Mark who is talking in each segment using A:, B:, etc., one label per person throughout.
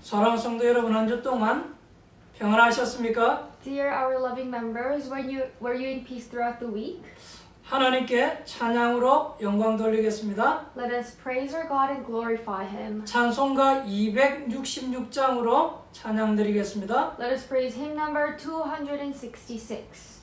A: 사랑하는 성도 여러분, 한 주 동안 평안하셨습니까?
B: Dear our loving members, were you in peace throughout the week?
A: 하나님께 찬양으로 영광 돌리겠습니다.
B: Let us praise our God and glorify Him.
A: 찬송가 266장으로 찬양 드리겠습니다.
B: Let us praise hymn number 266.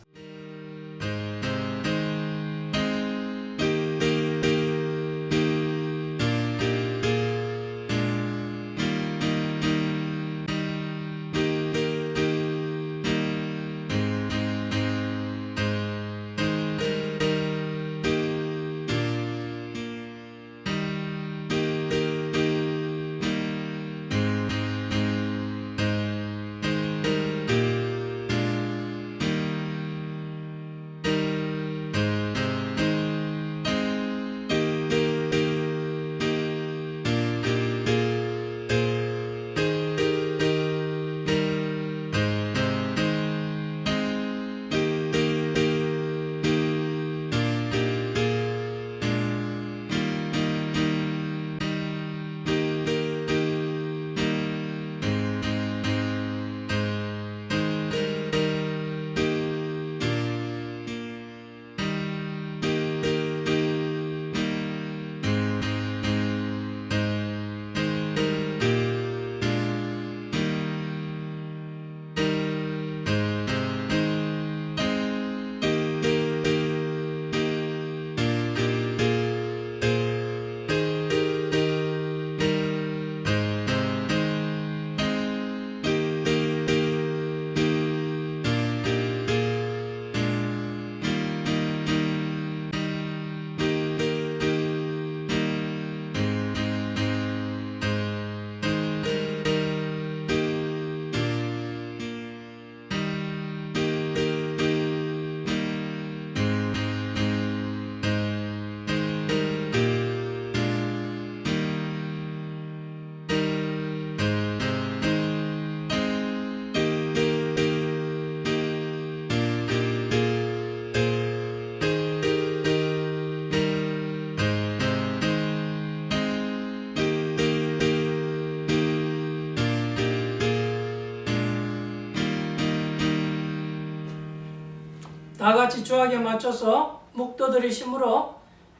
A: 다 같이 주학에 맞춰서 묵도들의 힘으로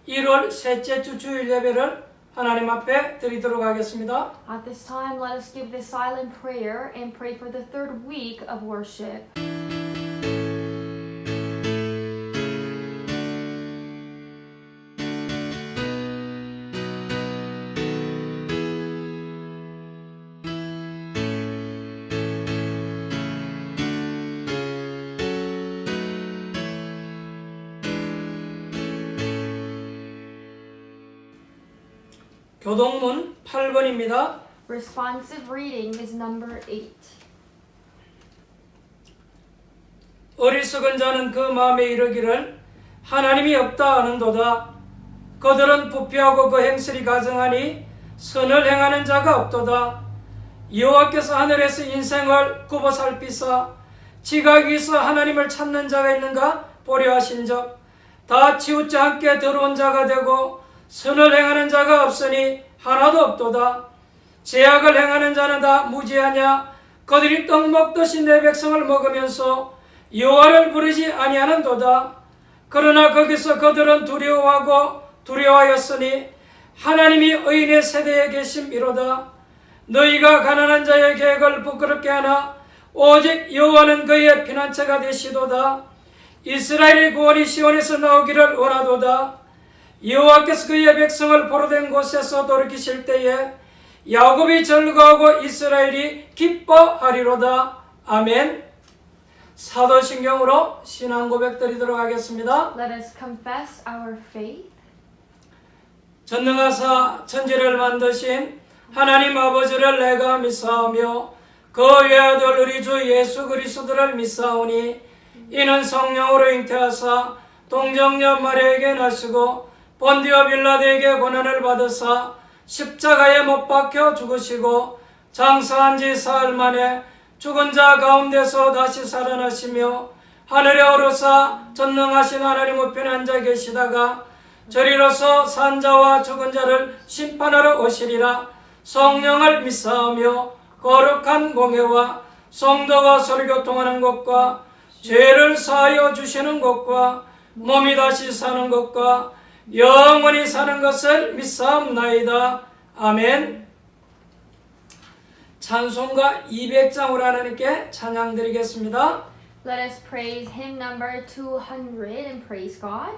A: 1월 셋째 주 주일 예배를 하나님 앞에 드리도록 하겠습니다.
B: At this time, let us give this silent prayer and pray for the third week of worship.
A: 교동문 8번입니다.
B: Responsive reading is number 8.
A: 어리석은 자는 그 마음에 이르기를 하나님이 없다 하는도다. 그들은 부패하고 그 행실이 가증하니 선을 행하는 자가 없도다. 여호와께서 하늘에서 인생을 굽어 살피사 지각이 있어 하나님을 찾는 자가 있는가 보려 하신즉 다 치우쳐 함께 더러운 자가 되고 선을 행하는 자가 없으니 하나도 없도다. 죄악을 행하는 자는 다 무지하냐. 그들이 떡 먹듯이 내 백성을 먹으면서 여호와를 부르지 아니하는도다. 그러나 거기서 그들은 두려워하고 두려워하였으니 하나님이 의인의 세대에 계심이로다. 너희가 가난한 자의 계획을 부끄럽게 하나 오직 여호와는 그의 피난처가 되시도다. 이스라엘의 구원이 시온에서 나오기를 원하도다. 여호와께서 그의 백성을 포로된 곳에서 돌이키실 때에 야곱이 즐거워하고 이스라엘이 기뻐하리로다. 아멘. 사도신경으로 신앙 고백 드리도록 하겠습니다.
B: Let us confess our faith.
A: 전능하사 천지를 만드신 하나님 아버지를 내가 믿사오며 그 외아들 우리 주 예수 그리스도를 믿사오니 이는 성령으로 잉태하사 동정녀 마리아에게 나시고 본디오 빌라도에게 고난을 받으사 십자가에 못 박혀 죽으시고 장사한 지 사흘 만에 죽은 자 가운데서 다시 살아나시며 하늘에 오르사 전능하신 하나님 우편에 앉아 계시다가 저리로서 산 자와 죽은 자를 심판하러 오시리라. 성령을 믿사오며 거룩한 공예와 성도가 서로 교통하는 것과 죄를 사하여 주시는 것과 몸이 다시 사는 것과 영원히 사는 것을 믿사옵나이다. 아멘. 찬송가 200장으로 하나님께 찬양 드리겠습니다.
B: Let us praise hymn number 200 and praise God.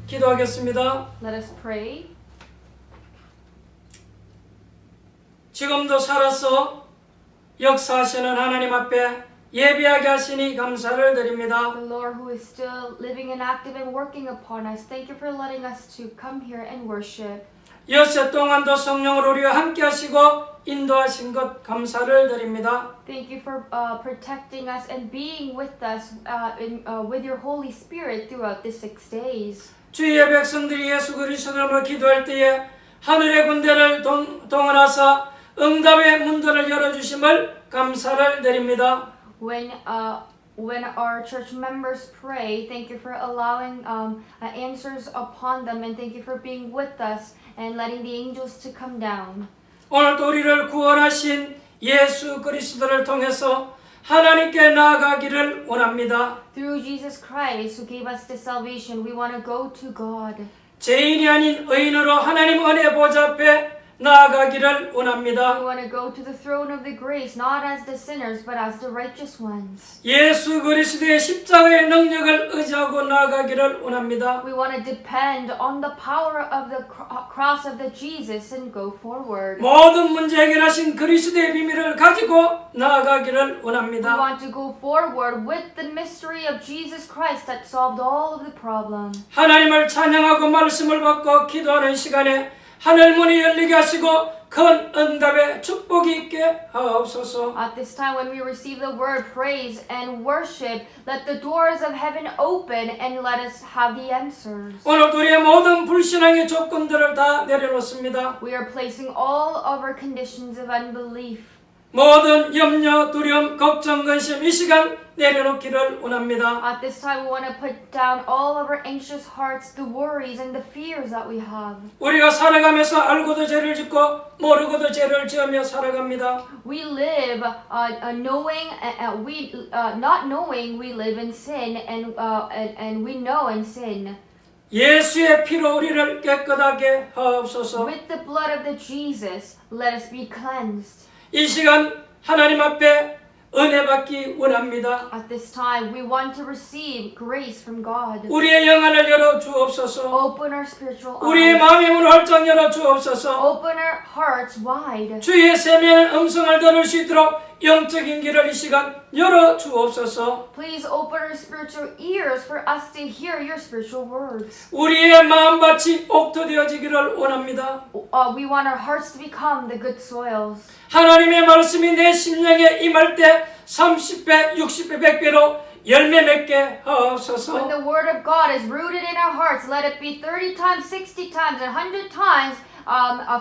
A: 기도하겠습니다.
B: Let us pray.
A: 지금도 살아서 역사하시는 하나님 앞에 예배하게 하시니 감사를 드립니다.
B: The Lord who is still living and active and working upon us, thank you for letting us to come here and worship.
A: 여세 동안도 성령으로 우리와 함께 하시고 인도하신 것 감사를 드립니다.
B: Thank you for protecting us and being with us with your Holy Spirit throughout these 6 days.
A: 주의 백성들이 예수 그리스도로 기도할 때에 하늘의 군대를 동원하사 응답의 문들을 열어주심을 감사를 드립니다.
B: When our church members pray, thank you for allowing answers upon them, and thank you for being with us and letting the angels to come down.
A: 오늘도 우리를 구원하신 예수 그리스도를 통해서 하나님께 나아가기를 원합니다.
B: Through Jesus Christ, who gave us the salvation, we want to go to God.
A: 죄인이 아닌 의인으로 하나님 은혜 보좌 앞에 나아가기를
B: We
A: 원합니다.
B: want to go to the throne of the grace, not as the sinners, but as the righteous ones.
A: 예수 그리스도의 십자가의 능력을 의지하고 나아가기를 원합니다.
B: We want to depend on the power of the cross of the Jesus and go forward.
A: 모든 문제 해결하신 그리스도의 비밀을 가지고 나아가기를
B: We
A: 원합니다.
B: want to go forward with the mystery of Jesus Christ that solved all of the problem.
A: 하나님을 찬양하고 말씀을 받고 기도하는 시간에 하늘 문이 열리게 하시고 큰 응답의 축복이 있게 하옵소서.
B: At this time when we receive the word, praise, and worship, let the doors of heaven open and let us have the answers.
A: 오늘 우리의 모든 불신앙의 조건들을 다 내려놓습니다.
B: We are placing all of our conditions of unbelief.
A: 모든 염려, 두려움, 걱정, 근심 이 시간 내려놓기를 원합니다.
B: At this time we want to put down all of our anxious hearts, the worries and the fears that we have.
A: 우리가 살아가면서 알고도 죄를 짓고 모르고도 죄를 지으며 살아갑니다.
B: We live not knowing we live in sin and we know in sin.
A: 예수의 피로 우리를 깨끗하게 하옵소서.
B: With the blood of the Jesus, let us be cleansed.
A: 이 시간 하나님 앞에 은혜 받기 원합니다.
B: At this time, we want to receive grace from God.
A: 우리의 영안을 열어 주옵소서.
B: Open our spiritual
A: 우리의
B: eyes.
A: 마음의 문을 활짝 열어 주옵소서.
B: Open our hearts wide.
A: 주의 세미한 음성을 들을 수 있도록 영적인 길을 이 시간 열어 주옵소서.
B: Please open our spiritual ears for us to hear your spiritual words.
A: 우리의 마음밭이 옥토되어지기를 원합니다.
B: We want our hearts to become the good soils.
A: 하나님의 말씀이 내 심령에 임할 때 30배, 60배, 100배로 열매 맺게
B: When
A: 하옵소서.
B: the word of God is rooted in our hearts, let it be 30 times, 60 times, and 100 times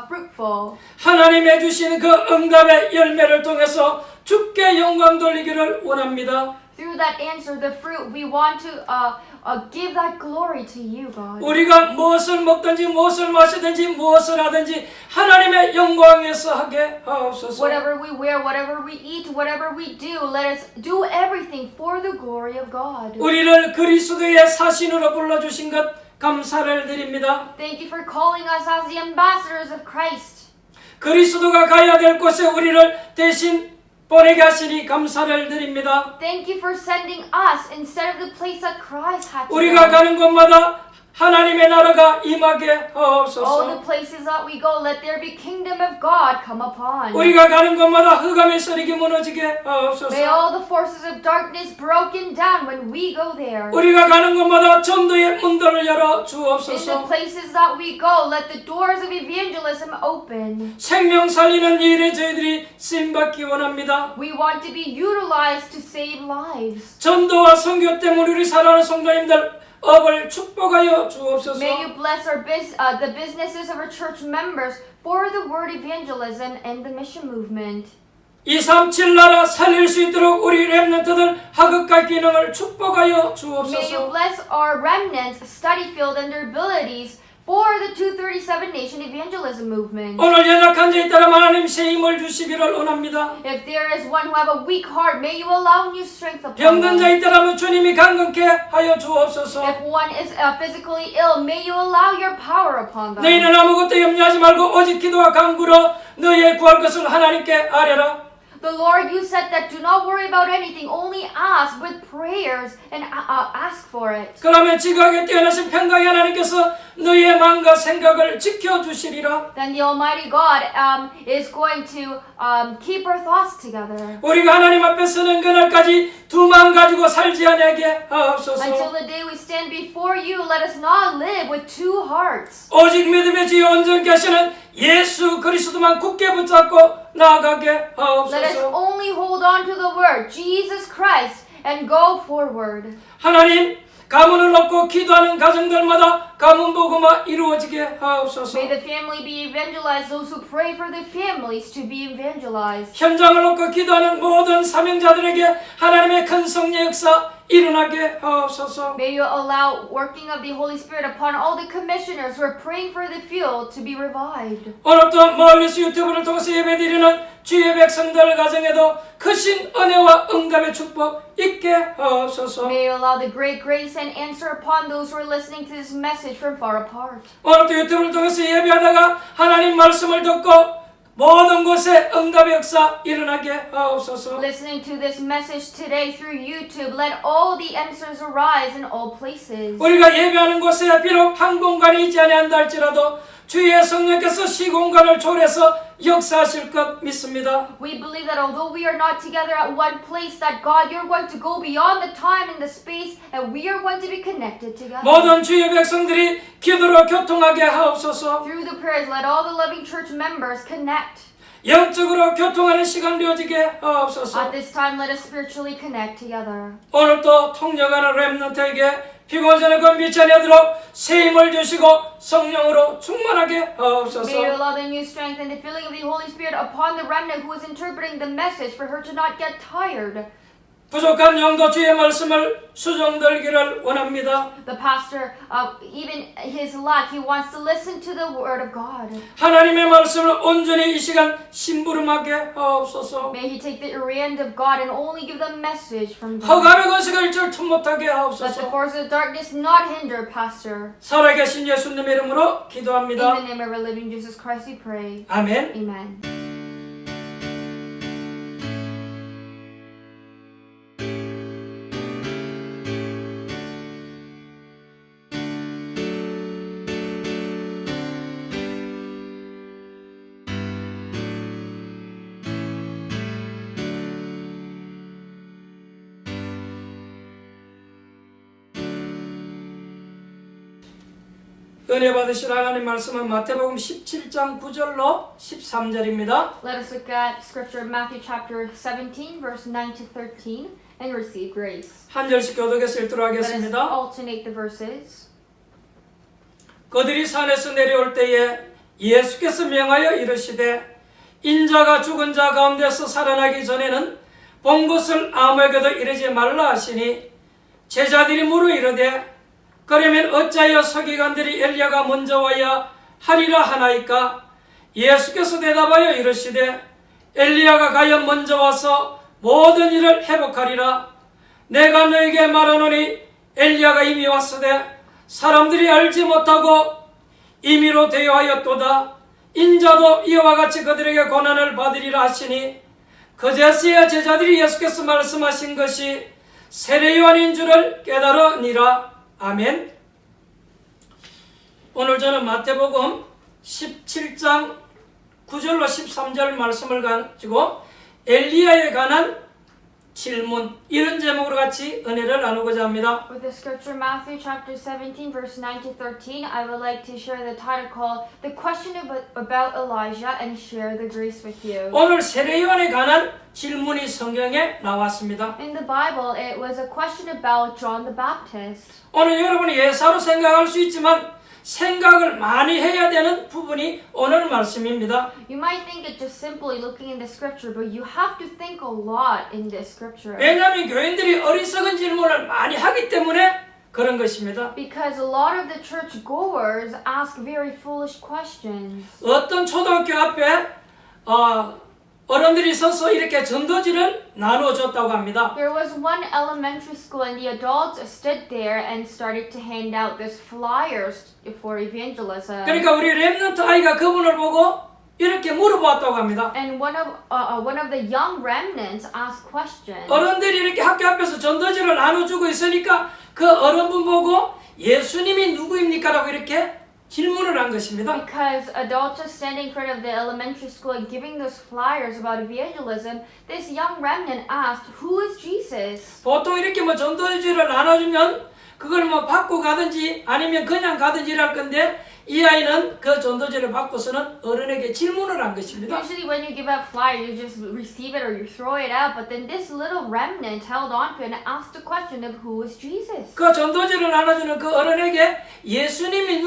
B: fruitful.
A: 하나님의 주신 그 응답의 열매를 통해서 주께 영광 돌리기를 원합니다.
B: Through that answer, the fruit, we want to give that glory to you, God.
A: 우리가 무엇을 먹든지 무엇을 마시든지 무엇을 하든지 하나님의 영광에서 하게 하옵소서.
B: Whatever we wear, whatever we eat, whatever we do, let us do everything for the glory of God.
A: 우리를 그리스도의 사신으로 불러주신 것 감사를 드립니다.
B: Thank you for calling us as the ambassadors of Christ.
A: 그리스도가 가야 될 곳에 우리를 대신 보내게 하시니 감사를 드립니다.
B: Thank you for sending us instead of the place that Christ had to
A: 우리가
B: go.
A: 가는 곳마다 하나님의 나라가 임하게
B: All the
A: 하옵소서.
B: places that we go, let there be kingdom of God come upon.
A: 우리가 가는 곳마다 흑암의 세력이 무너지게
B: May
A: 하옵소서.
B: all the forces of darkness broken down when we go there.
A: 우리가 가는 곳마다 전도의 문들을 열어
B: In the
A: 주옵소서.
B: places that we go, let the doors of evangelism open.
A: 생명 살리는 일에 저희들이 쓰임받기 원합니다.
B: We want to be utilized to save lives.
A: 전도와 선교 때문에 우리 살아가는 성도님들 업을 축복하여 주옵소서.
B: May you bless the businesses of our church members for the word evangelism and the mission movement.
A: 237 나라 살릴 수 있도록 우리 렘넌트들 학업과 기능을 축복하여
B: May you
A: 주옵소서.
B: bless our remnants, study field, and their abilities for the 237 Nation Evangelism Movement.
A: 오늘 연약한 자에 따라 하나님 새 힘을 주시기를 원합니다.
B: If there is one who have a weak heart, may you allow new strength upon
A: 병든
B: them.
A: 자에 따라면 주님이 강건케 하여 주옵소서.
B: If one is physically ill, may you allow your power upon them.
A: 너희는 아무것도 염려하지 말고 오직 기도와 간구로 너희의 구할 것을 하나님께 아뢰라.
B: The Lord, you said that do not worry about anything, only ask with prayers and ask for it.
A: 그러면 지각에 뛰어나신 평강의 하나님께서 너희의 마음과 생각을 지켜주시리라.
B: Then the Almighty God is going to keep our thoughts together.
A: 우리가 하나님 앞에 서는 그날까지 두 마음 가지고 살지 아니하게 하옵소서.
B: Until the day we stand before you, let us not live with two hearts.
A: 오직 믿음의 지혜 온전케 하시는 예수 그리스도만 굳게 붙잡고 나아가게
B: Let us
A: 하옵소서.
B: only hold on to the word, Jesus Christ, and go forward.
A: 하나님 가문을 얻고 기도하는 가정들마다 가문 복음화 이루어지게 하옵소서.
B: May the family be evangelized, those who pray for the families to be evangelized.
A: 현장을 얻고 기도하는 모든 사명자들에게 하나님의 큰 성령 역사 일어나게 하옵소서.
B: May you allow working of the Holy Spirit upon all the commissioners who are praying for the field to be revived.
A: 오늘도 멀리서 유튜브를 통해서 예배드리는 주의 백성들 가정에도 큰 크신 은혜와 응답의 축복 있게 하옵소서.
B: May you allow the great grace and answer upon those who are listening to this message from far apart.
A: 오늘도 유튜브를 통해서 예배하다가 하나님 말씀을 듣고 모든 곳에 응답의 역사 일어나게 하옵소서.
B: Listening to this message today through YouTube, let all the answers arise in all places.
A: 우리가 예배하는 곳에 비록 한 공간이 있지 아니한다 할지라도 주의 성령께서 시공간을 초월해서 역사하실 것 믿습니다.
B: We believe that although we are not together at one place, that God, you're going to go beyond the time and the space, and we are going to be connected together.
A: 모든 주의 백성들이 기도로 교통하게 하옵소서.
B: Through the prayers, let all the loving church members connect.
A: 영적으로 교통하는 시간 되어지게
B: At
A: 하옵소서.
B: this time, let us spiritually connect together.
A: 오늘도 통역하는 렘넌트에게 피곤전에 건비치 아니하도록 새 힘을 주시고 성령으로 충만하게
B: May you
A: 하옵소서.
B: allow the new strength and the filling of the Holy Spirit upon the remnant who is interpreting the message, for her to not get tired.
A: 부족한 영도 주의 말씀을 수종들기를 원합니다.
B: The pastor, even his lack, he wants to listen to the word of God.
A: 하나님의 말씀을 온전히 이 시간 심부름하게 하옵소서.
B: May he take the orient of God and only give the message from God.
A: 허감의 권세가 일절 못하게
B: Let the
A: 하옵소서.
B: forces of darkness not hinder, pastor.
A: 살아계신 예수님의 이름으로
B: In
A: 기도합니다.
B: the name of our living Jesus Christ we pray.
A: 아멘.
B: Amen.
A: 은혜 받으실 하나님 말씀은 마태복음 17장 9절로 13절입니다.
B: Let us look at scripture in Matthew chapter 17, verse 9 to 13, and receive grace.
A: 한 절씩 교독해서 읽도록
B: Let us
A: 하겠습니다.
B: alternate the verses.
A: 그들이 산에서 내려올 때에 예수께서 명하여 이르시되 인자가 죽은 자 가운데서 살아나기 전에는 본 것을 아무에게도 이르지 말라 하시니 제자들이 물어 이르되 그러면 어찌하여 서기관들이 엘리야가 먼저 와야 하리라 하나이까? 예수께서 대답하여 이르시되 엘리야가 가연 먼저 와서 모든 일을 회복하리라. 내가 너에게 말하노니 엘리야가 이미 왔으되 사람들이 알지 못하고 임의로 대여하였도다. 인자도 이와 같이 그들에게 고난을 받으리라 하시니 그제서야 제자들이 예수께서 말씀하신 것이 세례 요한인 줄을 깨달으니라. 아멘. 오늘 저는 마태복음 17장 9절로 13절 말씀을 가지고 엘리야에 관한 질문 이런 제목으로 같이 은혜를 나누고자 합니다.
B: With the scripture Matthew chapter 17, verse 9 to 13, I would like to share the title called The Question about Elijah and share the grace with you.
A: 오늘 세례 요한에 관한 질문이 성경에 나왔습니다.
B: In the Bible, it was a question about John the Baptist.
A: 오늘 여러분이 예사로 생각할 수 있지만 생각을 많이 해야 되는 부분이 오늘 말씀입니다.
B: You might think it's just simply looking in the scripture, but you have to think a lot in this scripture.
A: 왜냐하면 교인들이 어리석은 질문을 많이 하기 때문에 그런 것입니다.
B: Because a lot of the church goers ask very foolish questions.
A: 어떤 초등학교 앞에 어른들이 서서 이렇게 전도지를 나누어줬다고 합니다.
B: There was one elementary school and the adults stood there and started to hand out these flyers for evangelism.
A: 그러니까 우리 렘넌트 아이가 그분을 보고 이렇게 물어보았다고 합니다.
B: And one of the young remnants asked questions.
A: 어른들이 이렇게 학교 앞에서 전도지를 나눠주고 있으니까 그 어른분 보고 예수님이 누구입니까? 라고 이렇게 질문을 한 것입니다.
B: Because adults are standing in front of the elementary school and giving those flyers about evangelism, this young remnant asked, "Who is Jesus?"
A: 보통 이렇게 뭐 전도지를 나눠주면 그걸 뭐 받고 가든지 아니면 그냥 가든지 할 건데 이 아이는 그 전도지를 받고서는 어른에게 질문을 한 것입니다.
B: Usually when you give out flyer, you just receive it or you throw it out. But then this little remnant held on to it and asked the question of who is Jesus.
A: 그 전도지를 나눠주는 그 어른에게 예수님이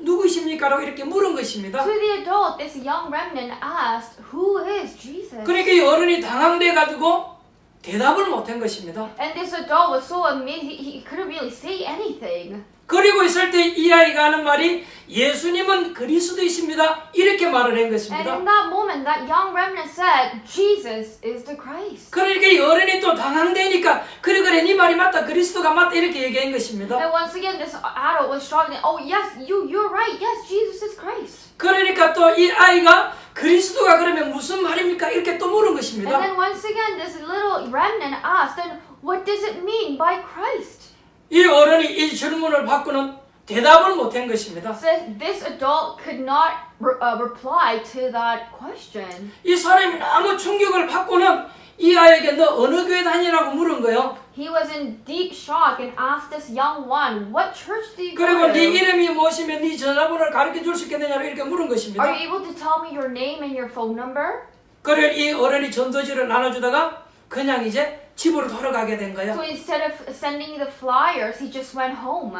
A: 누구십니까? 라고 이렇게 물은 것입니다.
B: To the adult, this young remnant asked, "Who is Jesus?"
A: 그러니까 이 어른이 당황돼가지고 대답을 못한 것입니다.
B: And this adult was so amazed, he couldn't really say anything.
A: 그리고 있을 때 이 아이가 하는 말이 예수님은 그리스도이십니다. 이렇게 말을 한
B: And
A: 것입니다.
B: in that moment, that young remnant said, Jesus is the Christ.
A: 그러니까 이 어른이 또 당황되니까 그래 네 말이 맞다. 그리스도가 맞다. 이렇게 얘기한 것입니다.
B: And once again, this adult was struggling. Oh, yes, you're right. Yes, Jesus is Christ.
A: 그러니까 또 이 아이가 그리스도가 그러면 무슨 말입니까? 이렇게 또 물은
B: And
A: 것입니다.
B: then once again, this little remnant asked, then what does it mean by Christ?
A: 이 어른이 이 질문을 받고는 대답을 못한 것입니다.
B: So this adult could not reply to that question.
A: 이 사람이 너무 충격을 받고는 이 아이에게 너 어느 교회 다니라고 물은 거예요.
B: He was in deep shock and asked this young one, what church do you go
A: 그리고 네
B: to?
A: 이름이 무엇이면 네 전화번호를 가르쳐 줄 수 있겠느냐고 이렇게 물은 것입니다.
B: Are you able to tell me your name and your phone number?
A: 그래 이 어른이 전도지를 나눠주다가 그냥 이제 집으로 돌아가게 된 거예요.
B: So instead of sending the flyers, he just went home.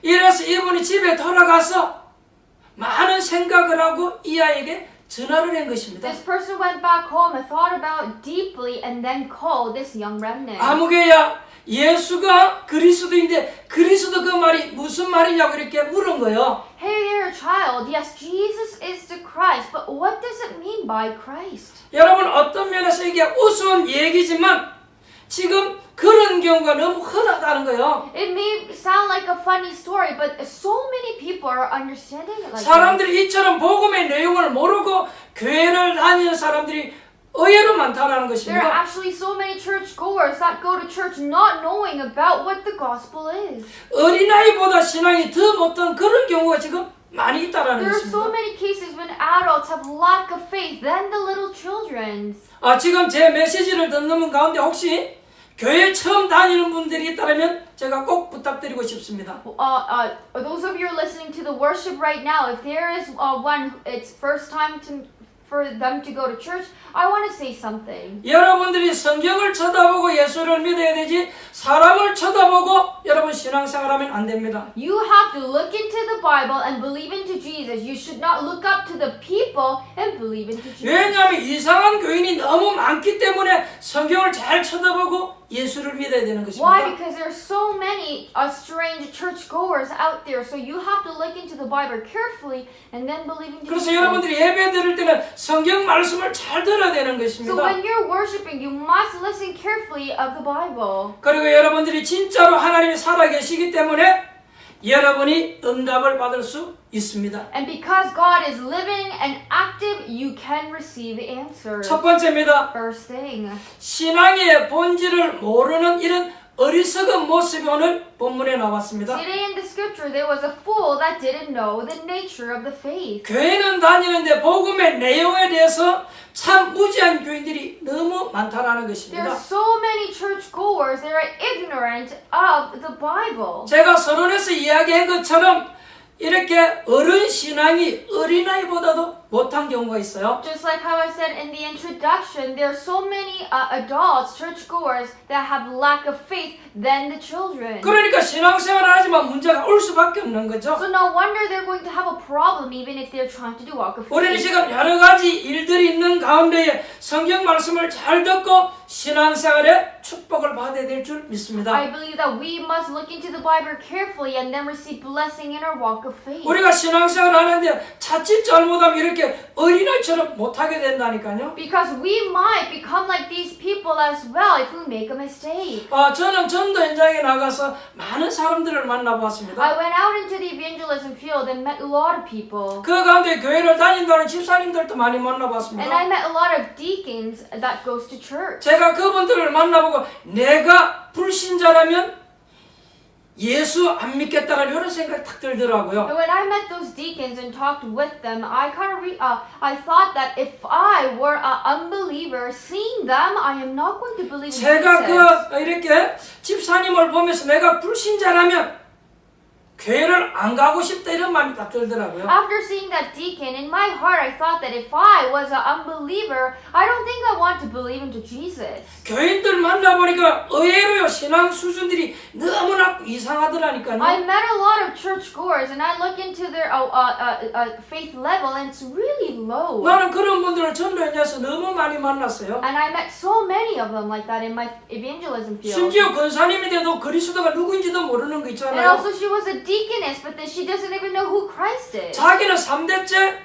A: 이래서 이분이 집에 돌아가서 많은 생각을 하고 이 아이에게 전화를 한 것입니다.
B: This person went back home and thought about deeply and then called this young remnant.
A: 아무개야 예수가 그리스도인데 그리스도 그 말이 무슨 말이냐고 이렇게 물은 거예요.
B: Hey there, child. Yes, Jesus is the Christ, but what does it mean by Christ?
A: 여러분 어떤 면에서 이게 우스운 얘기지만 지금 그런 경우가 너무 흔하다는 거예요.
B: It may sound like a funny story, but so many people are understanding it like that.
A: 사람들이 이처럼 복음의 내용을 모르고 교회를 다니는 사람들이 의외로 많다는
B: There are
A: 것입니다.
B: actually so many church goers that go to church not knowing about what the gospel is.
A: 어린아이보다 신앙이 더 못한 그런 경우가 지금 많이 있다는
B: There are so
A: 것입니다.
B: many cases when adults have lack of faith than the little children.
A: 지금 제 메시지를 듣는 분 가운데 혹시 교회 처음 다니는 분들이 있다면 제가 꼭 부탁드리고 싶습니다.
B: Those of you listening to the worship right now, if there is one, it's first time for them to go to church, I want to say something.
A: 여러분들이 성경을 쳐다보고 예수를 믿어야 되지 사람을 쳐다보고 여러분 신앙생활하면 안 됩니다.
B: You have to look into the Bible and believe into Jesus. You should not look up to the people and believe into Jesus.
A: 왜냐하면 이상한 교인이 너무 많기 때문에 성경을 잘 쳐다보고 예수를 믿어야 되는
B: Why?
A: 것입니다.
B: Because there are so many strange churchgoers out there. So you have to look into the Bible carefully and then believe into
A: 그래서
B: Jesus.
A: 여러분들이 예배 드릴 때는 성경 말씀을 잘 들어야 되는
B: So
A: 것입니다.
B: when you're worshiping, you must listen carefully of the Bible.
A: 그리고 여러분들이 진짜로 하나님이 살아계시기 때문에 여러분이 응답을 받을 수 있습니다.
B: And because God is living and active, you can receive the answer.
A: 첫 번째입니다.
B: First thing.
A: 신앙의 본질을 모르는 이런 어리석은 모습이 오늘 본문에 나왔습니다.
B: Today in the scripture, there was a fool that didn't know the nature of the faith.
A: 교회는 다니는데 복음의 내용에 대해서 참 무지한 교인들이 너무 많다라는
B: There
A: 것입니다.
B: are so many churchgoers that are ignorant of the Bible.
A: 제가 서론에서 이야기한 것처럼 이렇게 어른 신앙이 어린아이보다도 못한 경우가 있어요.
B: Just like how I said in the introduction, there are so many adults, churchgoers, that have lack of faith than the children.
A: 그러니까 신앙생활을 하지만 문제가 올 수밖에 없는 거죠.
B: So no wonder they're going to have a problem even if they're trying to do walk of
A: 우리는
B: faith.
A: 지금 여러 가지 일들이 있는 가운데에 성경 말씀을 잘 듣고 신앙생활에 축복을 받아야 될 줄 믿습니다.
B: I believe that we must look into the Bible carefully and then receive blessing in our walk of faith.
A: 우리가 신앙생활을 하는데 자칫 잘못하면 이렇게 어린아이처럼 못하게 된다니까요.
B: Because we might become like these people as well if we make a mistake.
A: 저는 전도 현장에 나가서 많은 사람들을 만나봤습니다.
B: I went out into the evangelism field and met a lot of people.
A: 그 가운데 교회를 다닌다는 집사님들도 많이
B: And
A: 만나봤습니다.
B: I met a lot of deacons that goes to church.
A: 제가 그분들을 만나보고 내가 불신자라면 예수 안 믿겠다는 이런 생각이 탁 들더라고요.
B: And when I met those deacons and talked with them, I I thought that if I were an unbeliever, seeing them, I am not going to believe in
A: 제가
B: Jesus.
A: 이렇게 집사님을 보면서 내가 불신자라면 교회를 안 가고 싶다 이런 마음이 딱 들더라고요.
B: After seeing that deacon, in my heart I thought that if I was an unbeliever, I don't think I want to believe into Jesus.
A: 교인들 만나보니까 의외로요 신앙 수준들이 너무나 이상하더라니까요.
B: I met a lot of churchgoers and I look into their faith level and it's really low.
A: 나는 그런 분들을 전도 현장에서 너무 많이 만났어요.
B: And I met so many of them like that in my evangelism field.
A: 심지어 권사님이 돼도 그리스도가 누구인지도 모르는 거
B: And
A: 있잖아요.
B: also she was a deaconess, but then she doesn't even know who Christ is.
A: 자기는 3대째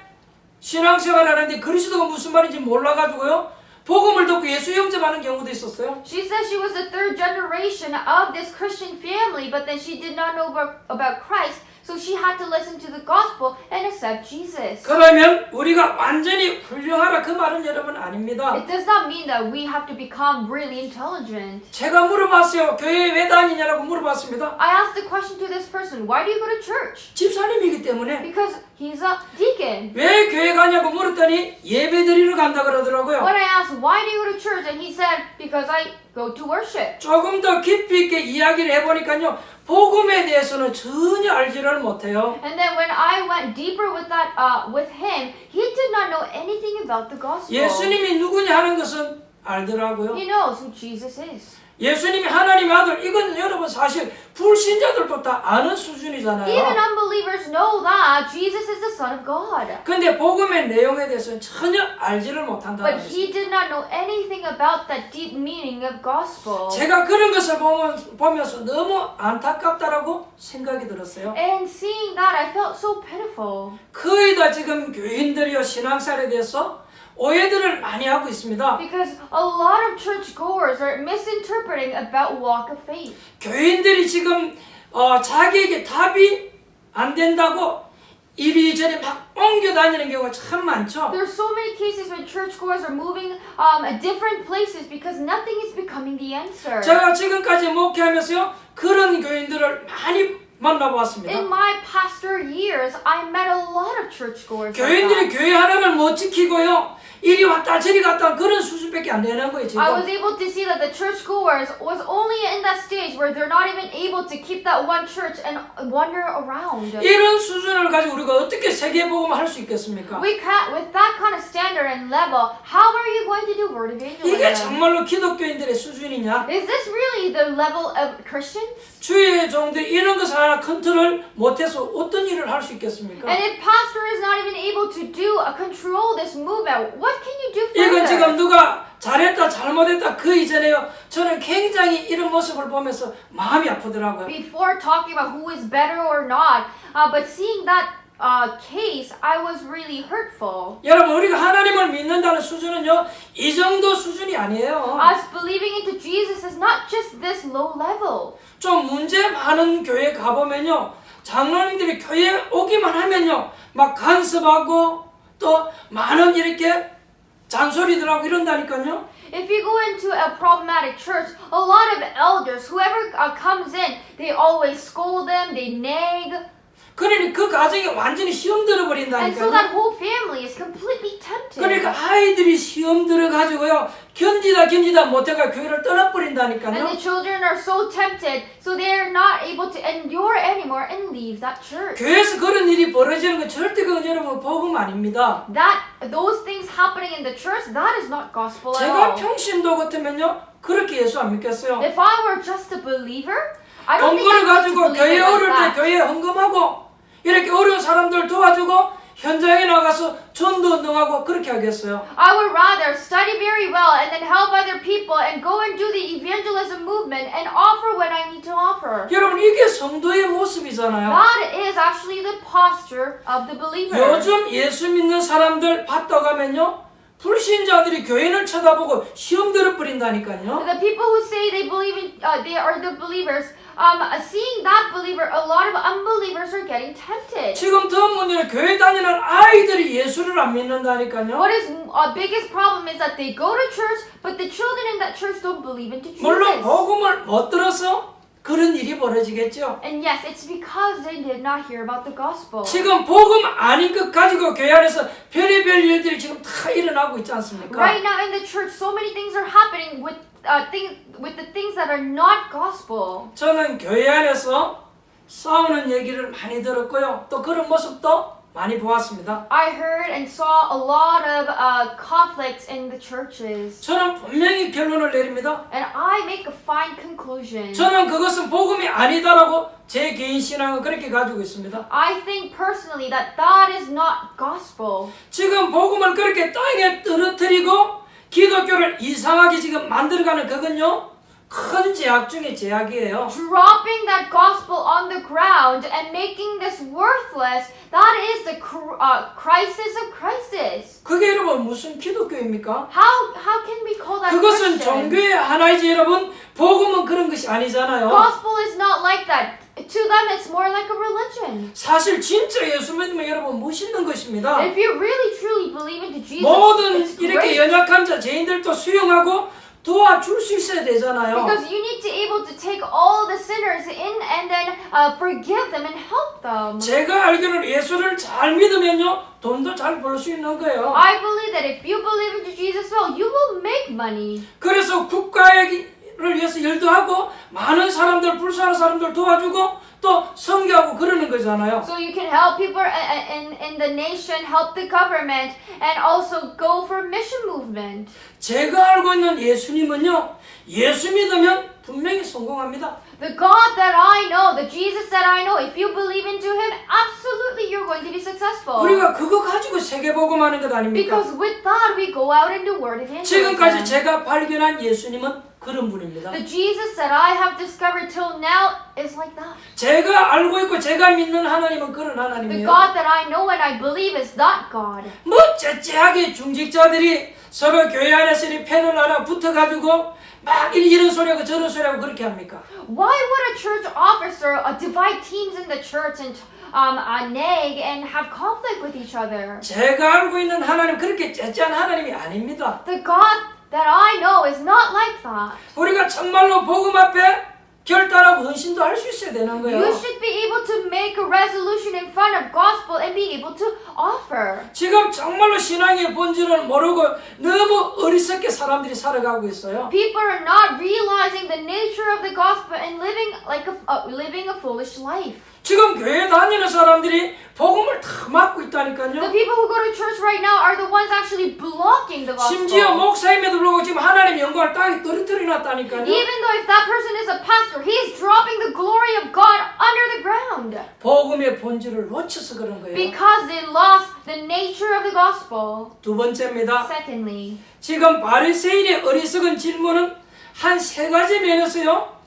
A: 신앙생활을 하는데 그리스도가 무슨 말인지 몰라가지고요. 복음을 듣고 예수 영접하는 경우도 있었어요.
B: She says she was the third generation of this Christian family, but then she did not know about Christ, so she had to listen to the gospel and accept Jesus.
A: 그러면 우리가 완전히 훌륭하라 그 말은 여러분 아닙니다.
B: It does not mean that we have to become really intelligent.
A: 제가 물어봤어요. 교회에 왜 다니냐라고 물어봤습니다.
B: I asked the question to this person, why do you go to church?
A: 집사님이기 때문에.
B: Because he's a deacon.
A: 왜 교회 가냐고 물었더니 예배 드리러 간다 그러더라고요.
B: When I asked, why do you go to church? And he said, because I go to worship.
A: 조금 더 깊이 있게 이야기를 해보니까요. 복음에 대해서는 전혀 알지를 못해요.
B: And then when I went deeper with that, with him, he did not know anything about the gospel.
A: 예수님이 누구냐 하는 것은 알더라고요.
B: He knows who Jesus is.
A: 예수님이 하나님의 아들, 이건 여러분 사실 불신자들도 다 아는 수준이잖아요.
B: Even unbelievers know that Jesus is the Son of God.
A: 근데 복음의 내용에 대해서는 전혀 알지를 못한다는
B: But
A: 것이죠.
B: he did not know anything about the deep meaning of gospel.
A: 제가 그런 것을 보면서 너무 안타깝다라고 생각이 들었어요.
B: And seeing that, I felt so pitiful.
A: 거의 다 지금 교인들이요 신앙생활에 대해서 오해들을 많이 하고 있습니다.
B: Because a lot of churchgoers are misinterpreting about walk of faith.
A: 교인들이 지금 자기에게 답이 안 된다고 이리저리 막 옮겨 다니는 경우가 참 많죠.
B: There are so many cases when churchgoers are moving different places because nothing is becoming the answer.
A: 제가 지금까지 목회하면서요 그런 교인들을 많이 만나보았습니다.
B: In my pastor years, I met a lot of churchgoers.
A: 교인들이 교회 하나를 못 지키고요 이리 왔다 저리 갔다 그런 수준밖에 안 되는 거예요 지금.
B: I was able to see that the churchgoers was only in that stage where they're not even able to keep that one church and wander around.
A: 이런 수준을 가지고 우리가 어떻게 세계복음을 할 수 있겠습니까?
B: We can't, with that kind of standard and level, how are you going to do word
A: 이게
B: evangelism?
A: 정말로 기독교인들의 수준이냐?
B: Is this really the level of Christians?
A: 주의 종들이 이런 것을 하나 컨트롤 못해서 어떤 일을 할 수 있겠습니까?
B: And if pastor is not even able to control this movement, what can you do
A: 이건 지금
B: further?
A: 누가 잘했다 잘못했다 그 이전에요 저는 굉장히 이런 모습을 보면서 마음이 아프더라고요.
B: Before talking about who is better or not, but seeing that case, I was really hurtful.
A: 여러분 우리가 하나님을 믿는다는 수준은요 이 정도 수준이 아니에요.
B: Us believing into Jesus is not just this low level.
A: 좀 문제 많은 교회 가보면요 장로님들이 교회에 오기만 하면요 막 간섭하고 또 많은 이렇게 잔소리들 하고 이런다니까요.
B: If you go into a problematic church, a lot of elders, whoever comes in, they always scold them, they nag.
A: 그러니 그 가정이 완전히 시험
B: And so
A: 들어버린다니까요.
B: that whole family is completely tempted.
A: 그러니까 아이들이 시험 들어가지고요 견디다 못해가 교회를
B: And
A: 떠나버린다니까요.
B: the children are so tempted, so they are not able to endure anymore and leave that church.
A: 교회에서 그런 일이 벌어지는 건 절대 그건 여러분 복음 아닙니다.
B: Those things happening in the church, that is not gospel at
A: 제가
B: all.
A: 평신도 같으면요 그렇게 예수 안 믿겠어요.
B: If I were just a believer, I don't
A: 돈
B: think I would
A: 벌어가지고
B: believe
A: 교회
B: like
A: 어릴 때
B: that.
A: 교회 헌금하고 이렇게 어려운 사람들 도와주고 현장에 나가서 전도운동하고 그렇게 하겠어요.
B: I would rather study very well and then help other people and go and do the evangelism movement and offer when I need to offer.
A: 여러분 이게 성도의 모습이잖아요.
B: That is actually the posture of the believer.
A: 요즘 예수 믿는 사람들 봤다 가면요 불신자들이 교회를 쳐다보고 시험 들어버린다니까요.
B: The people who say they believe in, they are the believers, seeing that believer, a lot of unbelievers are getting tempted.
A: 지금 더 문제는 교회 다니는 아이들이 예수를 안 믿는다니까요.
B: What is biggest problem is that they go to church, but the children in that church don't believe into Jesus.
A: 물론 복음을 못 들어서 그런 일이 벌어지겠죠.
B: And yes, it's because they did not hear about the gospel.
A: 지금 복음 아닌 것 가지고 교회 안에서 별의별 일들이 지금 다 일어나고 있지 않습니까?
B: Right now in the church, so many things are happening with the things that are not gospel.
A: 저는 교회 안에서 싸우는 얘기를 많이 들었고요. 또 그런 모습도 많이 보았습니다.
B: I heard and saw a lot of conflicts in the churches.
A: 저는 분명히 결론을 내립니다.
B: And I make a fine conclusion.
A: 저는 그것은 복음이 아니다라고 제 개인 신앙은 그렇게 가지고 있습니다.
B: I think personally that that is not gospel.
A: 지금 복음을 그렇게 땅에 떨어뜨리고 기독교를 이상하게 지금 만들어가는 그건요 큰 제약 중에 제약이에요.
B: Dropping that gospel on the ground and making this worthless, that is the crisis of crisis.
A: 그게 여러분 무슨 기독교입니까?
B: How can we call that
A: 그것은
B: Christian?
A: 종교의 하나이지 여러분. 복음은 그런 것이 아니잖아요.
B: Gospel is not like that. To them, it's more like a religion.
A: 사실 진짜 예수 믿으면 여러분 멋있는 것입니다.
B: If you really truly believe into Jesus,
A: 모든
B: it's
A: 이렇게
B: great.
A: 연약한 자, 죄인들도 수용하고 도와줄 수 있어야 되잖아요.
B: Because you need to able to take all the sinners in and then forgive them and help them.
A: 제가 알기로는 예수를 잘 믿으면요 돈도 잘 벌 수 있는 거예요.
B: I believe that if you believe into Jesus, well, you will make money.
A: 그래서 국가를 위해서 일도 하고 많은 사람들 불쌍한 사람들 도와주고 또 선교하고 그러는 거잖아요.
B: So you can help people in the nation, help the government, and also go for mission movement.
A: 제가 알고 있는 예수님은요 예수 믿으면 분명히 성공합니다.
B: The God that I know, the Jesus that I know, if you believe into Him, absolutely you're going to be successful.
A: 우리가 그거 가지고 세계복음하는 것 아닙니까?
B: Because with that we go out and do word
A: 지금까지
B: evangelism.
A: 제가 발견한 예수님은 그런 분입니다.
B: The Jesus that I have discovered till now is like that.
A: 제가 알고 있고 제가 믿는 하나님은 그런
B: The
A: 하나님이에요.
B: God that I know and I believe is that God.
A: 뭐 째째하게 중직자들이 서로 교회 안에서 이 패널 하나 붙어가지고 막 이런 소리하고 저런 소리하고 그렇게 합니까?
B: Why would a church officer divide teams in the church and nag and have conflict with each other?
A: 제가 알고 있는 하나님 그렇게 째째한 하나님이 아닙니다.
B: The God that I know is not like that.
A: 우리가 정말로 복음 앞에 결단하고 헌신도 할 수 있어야 되는 거예요.
B: You should be able to make a resolution in front of gospel and be able to offer.
A: 지금 정말로 신앙의 본질을 모르고 너무 어리석게 사람들이 살아가고 있어요.
B: People are not realizing the nature of the gospel and living like living a foolish life.
A: 지금 교회 다니는 사람들이 복음을 다 막고
B: The
A: 있다니까요.
B: people who go to church right now are the ones actually blocking the
A: 심지어
B: gospel.
A: 목사임에도 불구하고 지금 하나님 영광을 땅에 떨어뜨려 놨다니까요.
B: Even though if that person is a pastor, he's dropping the glory of God under the ground.
A: 복음의 본질을 놓쳐서 그런 거예요.
B: Because they lost the nature of the gospel.
A: 두 번째입니다.
B: Secondly,
A: 지금 바리새인의 어리석은 질문은 한 세 가지 면에서요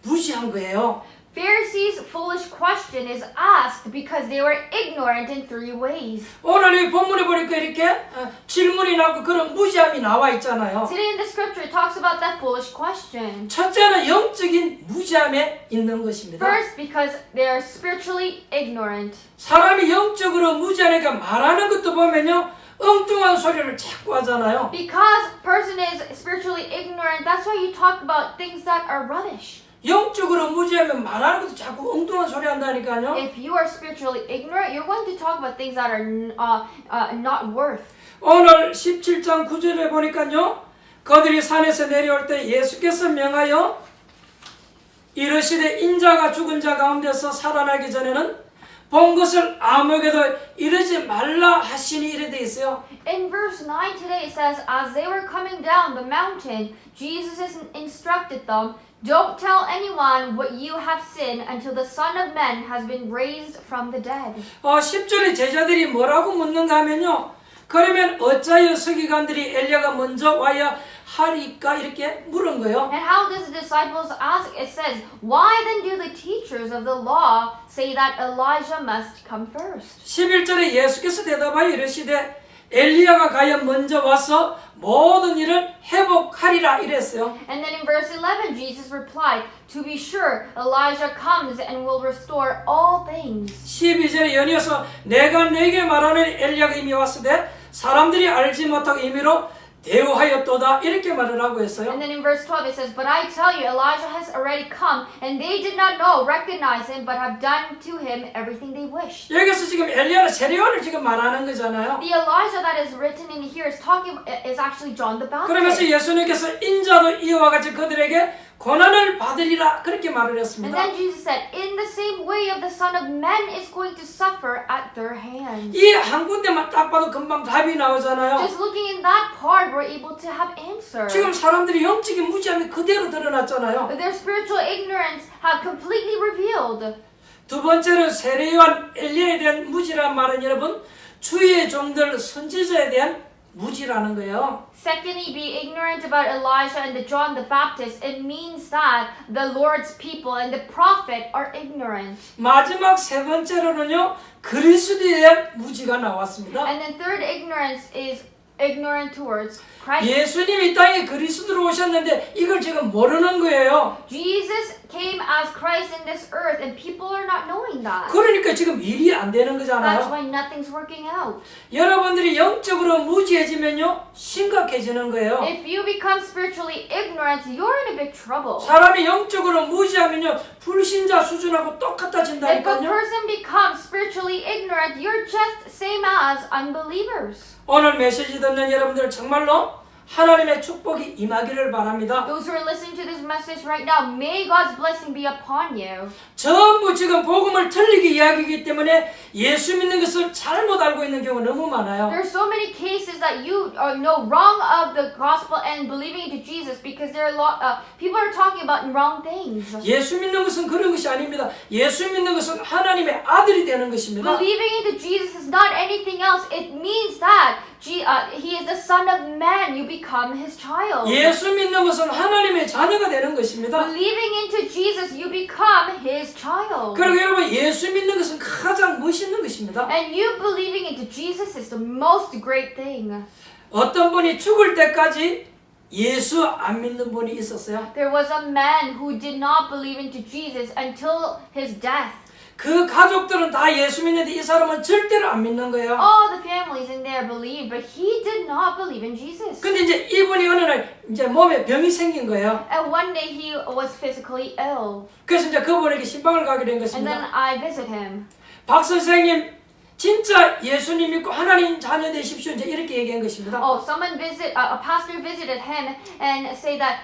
A: 무시한 거예요.
B: Pharisees' foolish question is asked because they were ignorant in three ways.
A: 오늘 이 본문에 보니까 이렇게 질문이 나고 그런 무지함이 나와 있잖아요.
B: Today in the scripture it talks about that foolish question.
A: 첫째는 영적인 무지함에 있는 것입니다.
B: First, because they are spiritually ignorant.
A: 사람이 영적으로 무지하니까 말하는 것도 보면요 엉뚱한 소리를 자꾸 하잖아요.
B: Because person is spiritually ignorant, that's why you talk about things that are rubbish.
A: 영적으로 무지하면 말하는 것도 자꾸 엉뚱한 소리 한다니까요.
B: If you are spiritually ignorant, you're going to talk about things that are not worth.
A: 오늘 17장 9절에 보니까요. 그들이 산에서 내려올 때 예수께서 명하여 이르시되 인자가 죽은 자 가운데서 살아나기 전에는 본 것을 아무에게도 이르지 말라 하시니 이래 돼 있어요.
B: In verse 9 today it says, as they were coming down the mountain, Jesus has instructed them, don't tell anyone what you have seen until the Son of Man has been raised from the dead.
A: 10절에 제자들이 뭐라고 묻는가 하면요. 그러면 어찌하여 서기관들이 엘리야가 먼저 와야 하리까 이렇게 물은 거예요.
B: And how does the disciples ask? It says, why then do the teachers of the law say that Elijah must come first?
A: 11절에 예수께서 대답하여 이르시되 엘리야가 과연 먼저 와서 모든 일을 회복하리라 이랬어요.
B: And then in verse 11, Jesus replied, to be sure, Elijah comes and will restore all things.
A: 12절에 연이어서 내가 네게 말하는 엘리야가 이미 왔으되 사람들이 알지 못하고 임의로 대우하였도다 이렇게 말을 하고 했어요.
B: And then in verse 12 it says, but I tell you, Elijah has already come, and they did not know, recognize him, but have done to him everything they wished.
A: 여기서 지금 엘리야는 세례요한을 지금 말하는 거잖아요.
B: The Elijah that is written in here is actually John the
A: 그러면서
B: Baptist.
A: 예수님께서 인자도 이와 같이 그들에게 고난을 받으리라 그렇게 말을
B: And
A: 했습니다.
B: then Jesus said, in the same way of the Son of Man is going to suffer at their hands.
A: 이 한 군데만 딱 봐도 금방 답이 나오잖아요.
B: Just looking in that part, we're able to have answer.
A: 지금 사람들이 영적인 무지함이 그대로 드러났잖아요.
B: Their spiritual ignorance have completely revealed.
A: 두 번째는 세례요한 엘리야에 대한 무지란 말은 여러분 주의 종들 선지자에 대한 무지라는 거예요.
B: Secondly, be ignorant about Elijah and the John the Baptist. It means that the Lord's people and the prophet are ignorant.
A: 마지막 세 번째로는요, 그리스도에 대한 무지가 나왔습니다.
B: And then third ignorance is ignorant towards Christ.
A: 예수님이 이 땅에 그리스도로 오셨는데 이걸 지금 모르는 거예요.
B: Jesus came as Christ in this earth and people are not knowing that.
A: 그러니까 지금 일이 안 되는
B: That's
A: 거잖아요.
B: why nothing's working out.
A: 여러분들이 영적으로 무지해지면요, 심각해지는 거예요.
B: If you become spiritually ignorant, you're in a big trouble.
A: 사람이 영적으로 무지하면요, 불신자 수준하고
B: If a
A: 똑같아진다니까요.
B: person becomes spiritually ignorant, you're just same as unbelievers.
A: 오늘 메시지 듣는 여러분들 정말로 하나님의 축복이 임하기를 바랍니다.
B: Those who are listening to this message right now, may God's blessing be upon you.
A: 전부 지금 복음을 틀리게 이야기하기 때문에 예수 믿는 것을 잘못 알고 있는 경우가 너무 많아요.
B: There are so many cases that you know wrong of the gospel and believing into Jesus because there are people are talking about wrong things.
A: 예수 믿는 것은 그런 것이 아닙니다. 예수 믿는 것은 하나님의 아들이 되는 것입니다.
B: Believing into Jesus is not anything else. It means that He is the Son of Man. You become His child.
A: 예수 믿는 것은 하나님의 자녀가 되는 것입니다.
B: Believing into Jesus, you become His child.
A: 그리고 여러분, 예수 믿는 것은 가장 멋있는 것입니다.
B: And you believing into Jesus is the most great thing.
A: 어떤 분이 죽을 때까지 예수 안 믿는 분이 있었어요.
B: There was a man who did not believe into Jesus until his death.
A: 그 가족들은 다 예수 믿는데 이 사람은 절대로 안 믿는 거예요.
B: All the families in there believed, but he did not believe in Jesus.
A: 근데 이제 이분이 어느 날 이제 몸에 병이 생긴 거예요.
B: And one day he was physically ill.
A: 그래서 이제 그분에게 신방을 가게 된
B: And then
A: 것입니다.
B: I visit him.
A: 박 선생님, 진짜 예수님 믿고 하나님 자녀 되십시오. 이제 이렇게 얘기한 것입니다.
B: A pastor visited him and say that,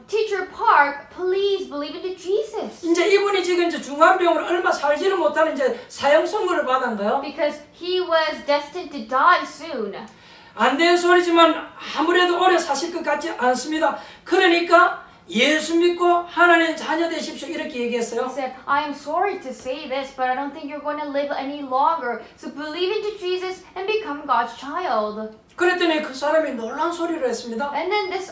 B: Teacher Park, please believe into Jesus.
A: 이제 이분이 지금 이제 중환병으로 얼마 살지를 못하는 이제 사형 선고를 받은 거예요.
B: Because he was destined to die soon.
A: 안 된 소리지만 아무래도 오래 사실 것 같지 않습니다. 그러니까 예수 믿고 하나님 자녀 되십시오. 이렇게
B: He
A: 얘기했어요.
B: said, I am sorry to say this, but I don't think you're going to live any longer. So believe into Jesus and become God's child.
A: 그랬더니 그 사람이 놀란 소리를 했습니다.
B: And then this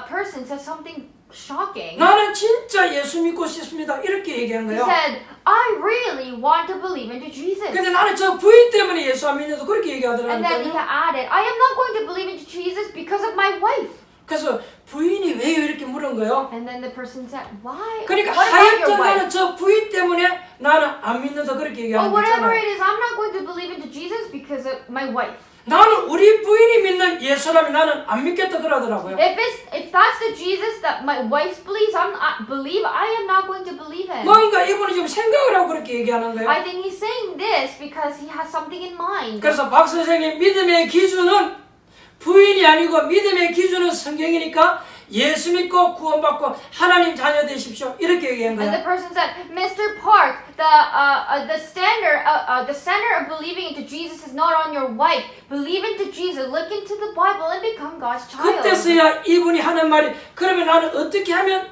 B: person said something shocking.
A: 나는 진짜 예수 믿고 싶습니다. 이렇게 얘기한
B: He
A: 거예요.
B: said, I really want to believe into Jesus.
A: 근데 나는 저 부인 때문에 예수 안 믿는다. 그렇게
B: And then he
A: 얘기하더라니까요.
B: added, I am not going to believe into Jesus because of my wife.
A: 그래서 부인이 왜 이렇게 물은 거예요?
B: And then the person said, why?
A: 그러니까
B: What about your
A: 하여튼
B: wife?
A: 나는 저 부인 때문에 나는 안 믿는다. 그렇게 얘기하는
B: Whatever
A: 거잖아요.
B: it is, I'm not going to believe into Jesus because of my wife.
A: 나는 우리 부인이 믿는 예수라면 나는 안 믿겠다 그러더라고요.
B: If that's the Jesus that my wife believes, I am not going to believe him.
A: 뭔가 이분이 지금 생각을 하고 그렇게 얘기하는 거예요.
B: I think he's saying this because he has something in mind.
A: 그래서 박 선생님 믿음의 기준은 부인이 아니고 믿음의 기준은 성경이니까 예수 믿고 구원받고 하나님 자녀 되십시오. 이렇게 얘기한
B: And the
A: 거예요.
B: person said, Mr. Park, the standard of believing into Jesus is not on your wife. Believe into Jesus, look into the Bible, and become God's child.
A: 그때서야 이분이 하는 말이 그러면 나는 어떻게 하면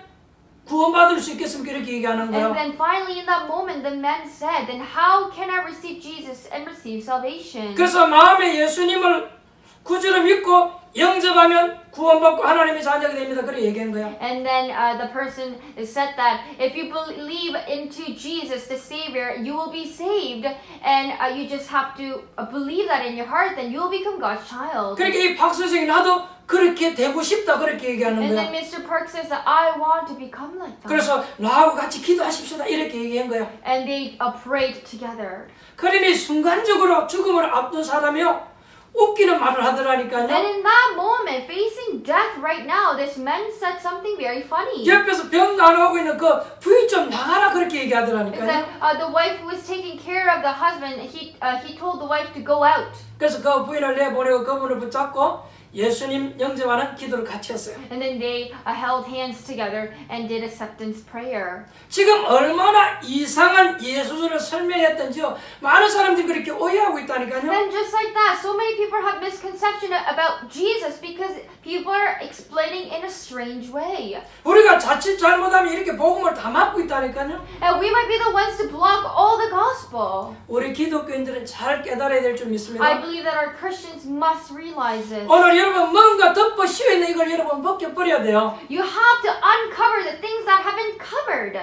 A: 구원받을 수 있겠습니까? 이렇게 얘기하는
B: And
A: 거예요.
B: then finally in that moment, the man said, then how can I receive Jesus and receive salvation?
A: 그래서 마음에 예수님을 구주로 믿고 영접하면 구원받고 하나님의 자녀가 됩니다. 그렇게 얘기한 거예요.
B: And then the person said that if you believe into Jesus, the Savior, you will be saved. And you just have to believe that in your heart, then you will become God's child.
A: 그러니까 이 박 선생이 나도 그렇게 되고 싶다. 그렇게 얘기하는
B: And then
A: 거예요.
B: Mr. Park says that I want to become like that.
A: 그래서 나하고 같이 기도하십시다. 이렇게 얘기한 거예요.
B: And they prayed together.
A: 그러니 순간적으로 죽음을 앞둔 사람이요. 웃기는 말을
B: And
A: 하더라니까요.
B: in that moment, facing death right now, this man said something very funny.
A: 옆에서 병 나누고 있는 그 부인 좀 나가라 그렇게
B: It
A: 얘기하더라니까요.
B: said the wife who was taking care of the husband, he told the wife to go out.
A: 그래서 그 부인을 내보내고 그분을 붙잡고 예수님 영접하는 기도를 같이 했어요.
B: And then they held hands together and did acceptance prayer.
A: 지금 얼마나 이상한 예수를 설명했던지요. 많은 사람들이 그렇게 오해하고 있다니까요.
B: And just like that, so many people have misconception about Jesus because people are explaining in a strange way.
A: 우리가 자칫 잘못하면 이렇게 복음을 다 막고 있다니까요.
B: And we might be the ones to block all the gospel.
A: 우리 기독교인들은 잘 깨달아야 될 줄 믿습니다.
B: I believe that our Christians must realize this.
A: 오늘 여러분 뭔가 덮어 씌워 있는 이걸 여러분 벗겨버려야 돼요.
B: You have to uncover the things that have been covered.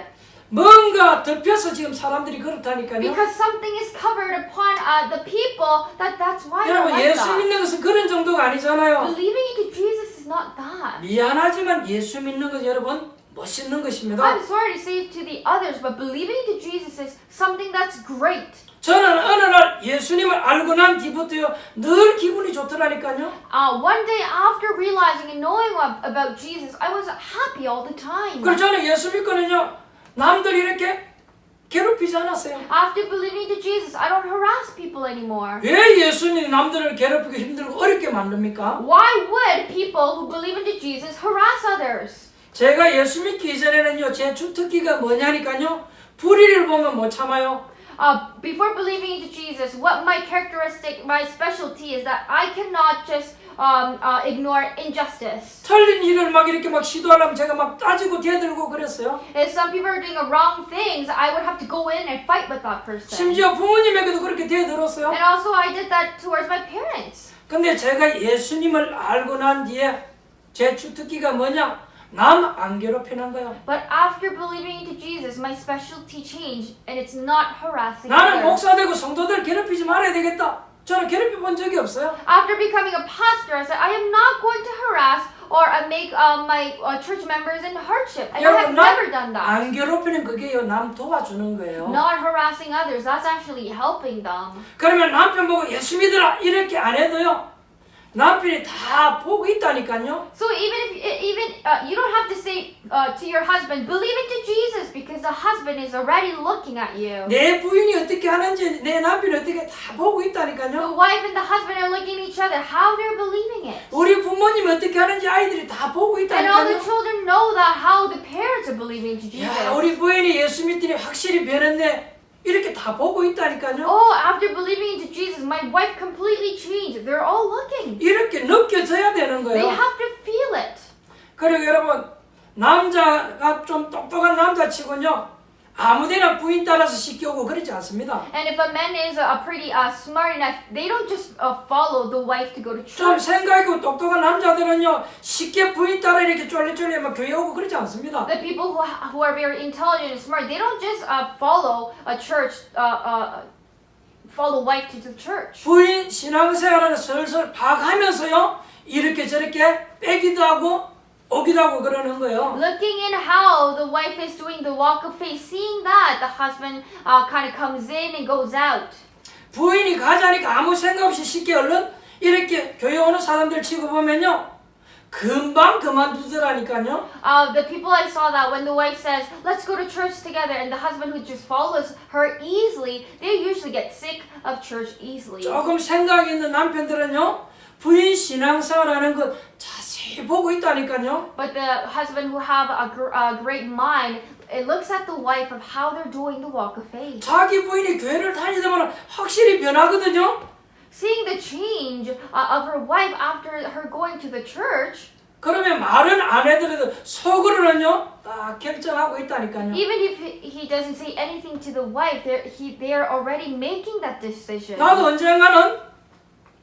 A: 뭔가 덮여서 지금 사람들이 그렇다니까요.
B: Because something is covered upon the people, that's why they're
A: 여러분
B: like
A: 예수
B: that.
A: 믿는 것은 그런 정도가 아니잖아요.
B: Believing into Jesus is not that.
A: 미안하지만 예수 믿는 것 여러분 멋있는 것입니다.
B: I'm sorry to say it to the others, but believing into Jesus is something that's great.
A: 저는 어느 날 예수님을 알고 난 뒤부터요 늘 기분이 좋더라니까요.
B: One day after realizing and knowing about Jesus, I was happy all the time.
A: 그래서 저는 예수 믿고는요 남들 이렇게 괴롭히지 않았어요.
B: After believing into Jesus, I don't harass people anymore.
A: 왜 예수님이 남들을 괴롭히고 힘들고 어렵게 만듭니까?
B: Why would people who believe into Jesus harass others?
A: 제가 예수 믿기 이전에는요 제 주특기가 뭐냐니까요 불의를 보면 못 참아요.
B: Before believing into Jesus, what my characteristic, my specialty is that I cannot just ignore injustice.
A: 틀린 일을 막 이렇게 막 시도하려면 제가 막 따지고 대들고 그랬어요.
B: If some people are doing wrong things, I would have to go in and fight with that person.
A: 심지어 부모님에게도 그렇게 대들었어요.
B: And also I did that towards my parents.
A: 근데 제가 예수님을 알고 난 뒤에 제 주특기가 뭐냐? 남 안 괴롭히는 거예요.
B: But after believing into Jesus, my specialty changed, and it's not harassing
A: 나는
B: others.
A: 목사 되고 성도들 괴롭히지 말아야 되겠다. 저는 괴롭혀 본 적이 없어요.
B: After becoming a pastor, I said, I am not going to harass or make my church members in hardship. And I have
A: 여러분
B: never done that.
A: 안 괴롭히는 그게요 남 도와주는 거예요.
B: Not harassing others, that's actually helping them.
A: 그러면 남편 보고 예수 믿으라 이렇게 안 해도요 남편이 다 보고 있다니까요.
B: So even you don't have to say to your husband, believe into Jesus, because the husband is already looking at you.
A: 내 부인이 어떻게 하는지 내 남편이 어떻게 다 보고 있다니까요.
B: The wife and the husband are looking at each other, how they're believing it.
A: 우리 부모님이 어떻게 하는지 아이들이 다 보고
B: And all the
A: 있다니까요.
B: children know that how the parents are believing into Jesus.
A: 야, 우리 부인이 예수 믿더니 확실히 변했네. 이렇게 다 보고 있다니까요.
B: Oh, after believing into Jesus, my wife completely changed. They're all looking.
A: 이렇게 느껴져야 되는
B: They
A: 거예요.
B: have to feel it.
A: 그리고 여러분 남자가 좀 똑똑한 남자치고요 아무데나 부인 따라서 시켜오고 그러지 않습니다.
B: And if a man is pretty smart enough, they don't just follow the wife to go to
A: 좀
B: church.
A: 생각있고 똑똑한 남자들은요 쉽게 부인 따라 이렇게 쫄래쫄래 막 교회 오고 그러지 않습니다.
B: The people who are very intelligent and smart, they don't just follow a church, follow wife to the church.
A: 부인 신앙생활을 슬슬 봐가면서요 이렇게 저렇게 빼기도 하고 오기도 하고 그러는 거예요.
B: Looking in how the wife is doing the walk of faith, seeing that the husband kind of comes in and goes out.
A: 부인이 가자니까 아무 생각 없이 쉽게 얼른 이렇게 교회 오는 사람들 치고 보면요 금방 그만두더라니까요.
B: The people I saw that when the wife says, let's go to church together, and the husband who just follows her easily, they usually get sick of church easily.
A: 조금 생각 있는 남편들은요 부인 신앙생활하는 것 자세히 보고 있다니까요.
B: But the husband who have a great mind, it looks at the wife of how they're doing the walk of faith.
A: 자기 부인이 교회를 다니다 확실히 변하거든요.
B: Seeing the change of her wife after her going to the church,
A: 그러면 말은 안 해더라도 속으로는요 딱 결정하고 있다니까요.
B: even if he doesn't say anything to the wife, they're already making that decision.
A: 나도 언젠가는